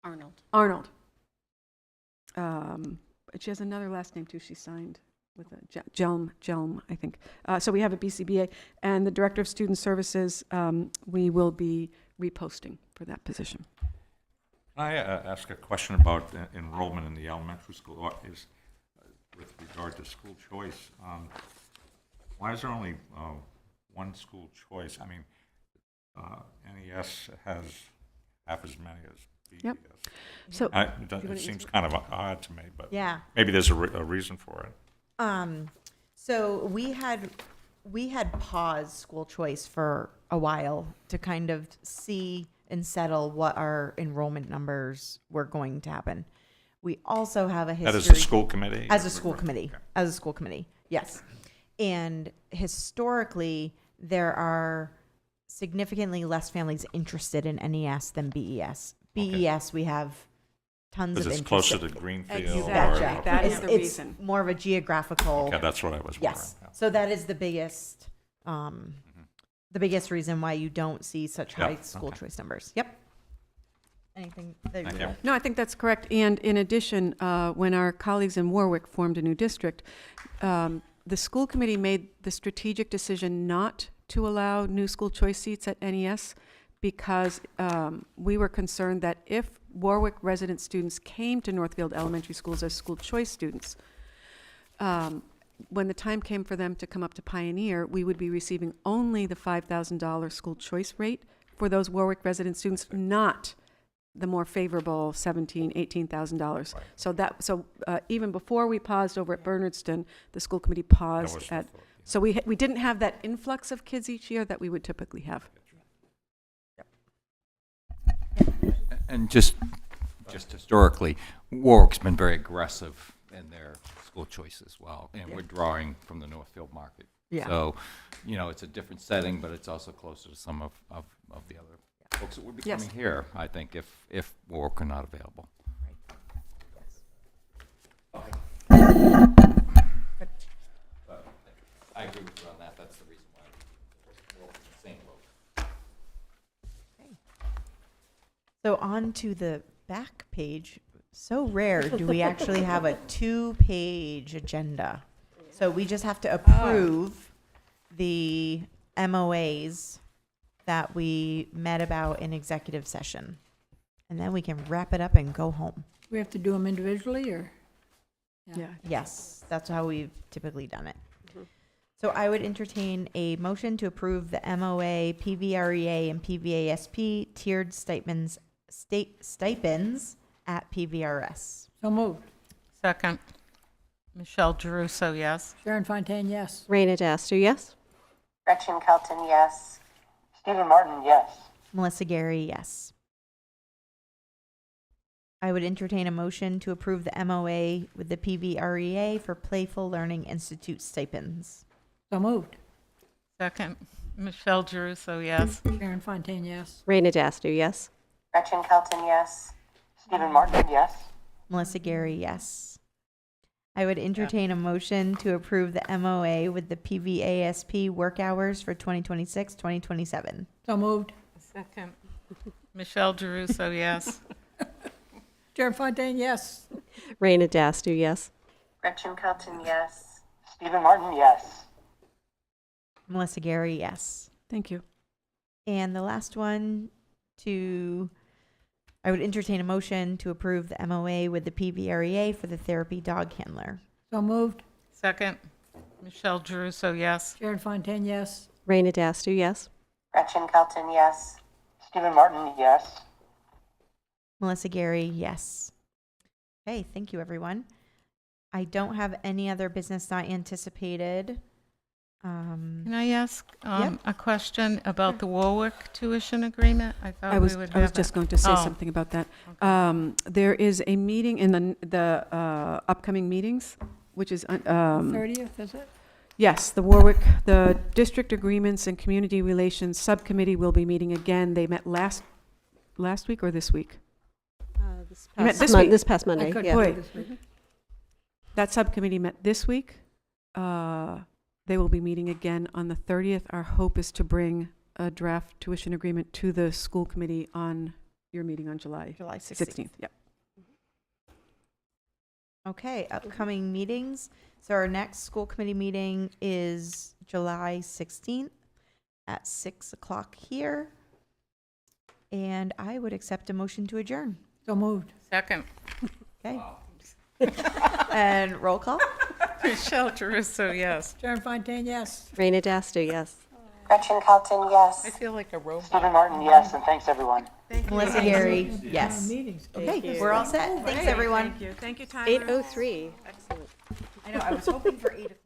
Arnold. But she has another last name too. She signed with a Jelm, I think. So we have a BCBA, and the Director of Student Services, we will be reposting for that position. Can I ask a question about enrollment in the elementary school? With regard to school choice, why is there only one school choice? I mean, NES has half as many as BES. Yep. So it seems kind of odd to me, but Yeah. maybe there's a reason for it. So we had paused school choice for a while to kind of see and settle what our enrollment numbers were going to happen. We also have a history. That is a school committee? As a school committee. Okay. As a school committee, yes. And historically, there are significantly less families interested in NES than BES. BES, we have tons of interest. Because it's closer to Greenfield? Exactly. That is the it's reason. More of a geographical. Okay, that's what I was wondering. Yes. So that is the biggest reason why you don't see such high school choice numbers. Yep. Anything that you would No, I think that's correct. And in addition, when our colleagues in Warwick formed a new district, the school committee made the strategic decision not to allow new school choice seats at NES because we were concerned that if Warwick resident students came to Northfield Elementary Schools as school choice students, when the time came for them to come up to Pioneer, we would be receiving only the $5,000 school choice rate for those Warwick resident students, not the more favorable $17,000, $18,000. Right. So even before we paused over at Bernardston, the school committee paused at. So we didn't have that influx of kids each year that we would typically have. And just historically, Warwick's been very aggressive in their school choice as well, and we're drawing from the Northfield market. Yeah. So, it's a different setting, but it's also closer to some of the other folks that would be coming here, I think, if Warwick are not available. I agree with you on that. That's the reason why Warwick's in the same boat. So on to the back page. So rare do we actually have a 2-page agenda. So we just have to approve the MOAs that we met about in executive session. And then we can wrap it up and go home. We have to do them individually, or? Yeah. Yes, that's how we've typically done it. So I would entertain a motion to approve the MOA, PVREA, and PVASP tiered stipends at PVRS. So moved. Second. Michelle Geruso, yes. Sharon Fontaine, yes. Raina Dastu, yes? Gretchen Kelton, yes. Stephen Martin, yes. Melissa Gary, yes. I would entertain a motion to approve the MOA with the PVREA for Playful Learning Institute stipends. So moved. Second. Michelle Geruso, yes. Sharon Fontaine, yes. Raina Dastu, yes? Gretchen Kelton, yes. Stephen Martin, yes. Melissa Gary, yes. I would entertain a motion to approve the MOA with the PVASP work hours for 2026-2027. So moved. Second. Michelle Geruso, yes. Sharon Fontaine, yes. Raina Dastu, yes? Gretchen Kelton, yes. Stephen Martin, yes. Melissa Gary, yes. Thank you. And the last one, I would entertain a motion to approve the MOA with the PVREA for the therapy dog handler. So moved. Second. Michelle Geruso, yes. Sharon Fontaine, yes. Raina Dastu, yes? Gretchen Kelton, yes. Stephen Martin, yes. Melissa Gary, yes. Okay, thank you, everyone. I don't have any other business not anticipated. Can I ask Yep. a question about the Warwick tuition agreement? I thought I was we would I was have just it. going to say Oh, something about that. There is a meeting in the upcoming meetings, which is 30th, is it? Yes, the District Agreements and Community Relations Subcommittee will be meeting again. They met last week or this week? They met this week. This past Monday, couldn't yeah. Boy. this week. That subcommittee met this week. They will be meeting again on the 30th. Our hope is to bring a draft tuition agreement to the school committee on your meeting on July 16th. Yep. Okay, upcoming meetings. So our next school committee meeting is July 16th at 6 o'clock here. And I would accept a motion to adjourn. So moved. Second. Okay. And roll call? Michelle Caruso, yes. Sharon Fontaine, yes. Raina Daster, yes. Gretchen Carlton, yes. I feel like a robot. Stephen Martin, yes, and thanks, everyone. Melissa Gary, yes. Meetings. Okay, we're all set. Thanks, everyone. Thank you. Thank you, Tyler. 8:03. Excellent. I know, I was hoping for 8 o'clock.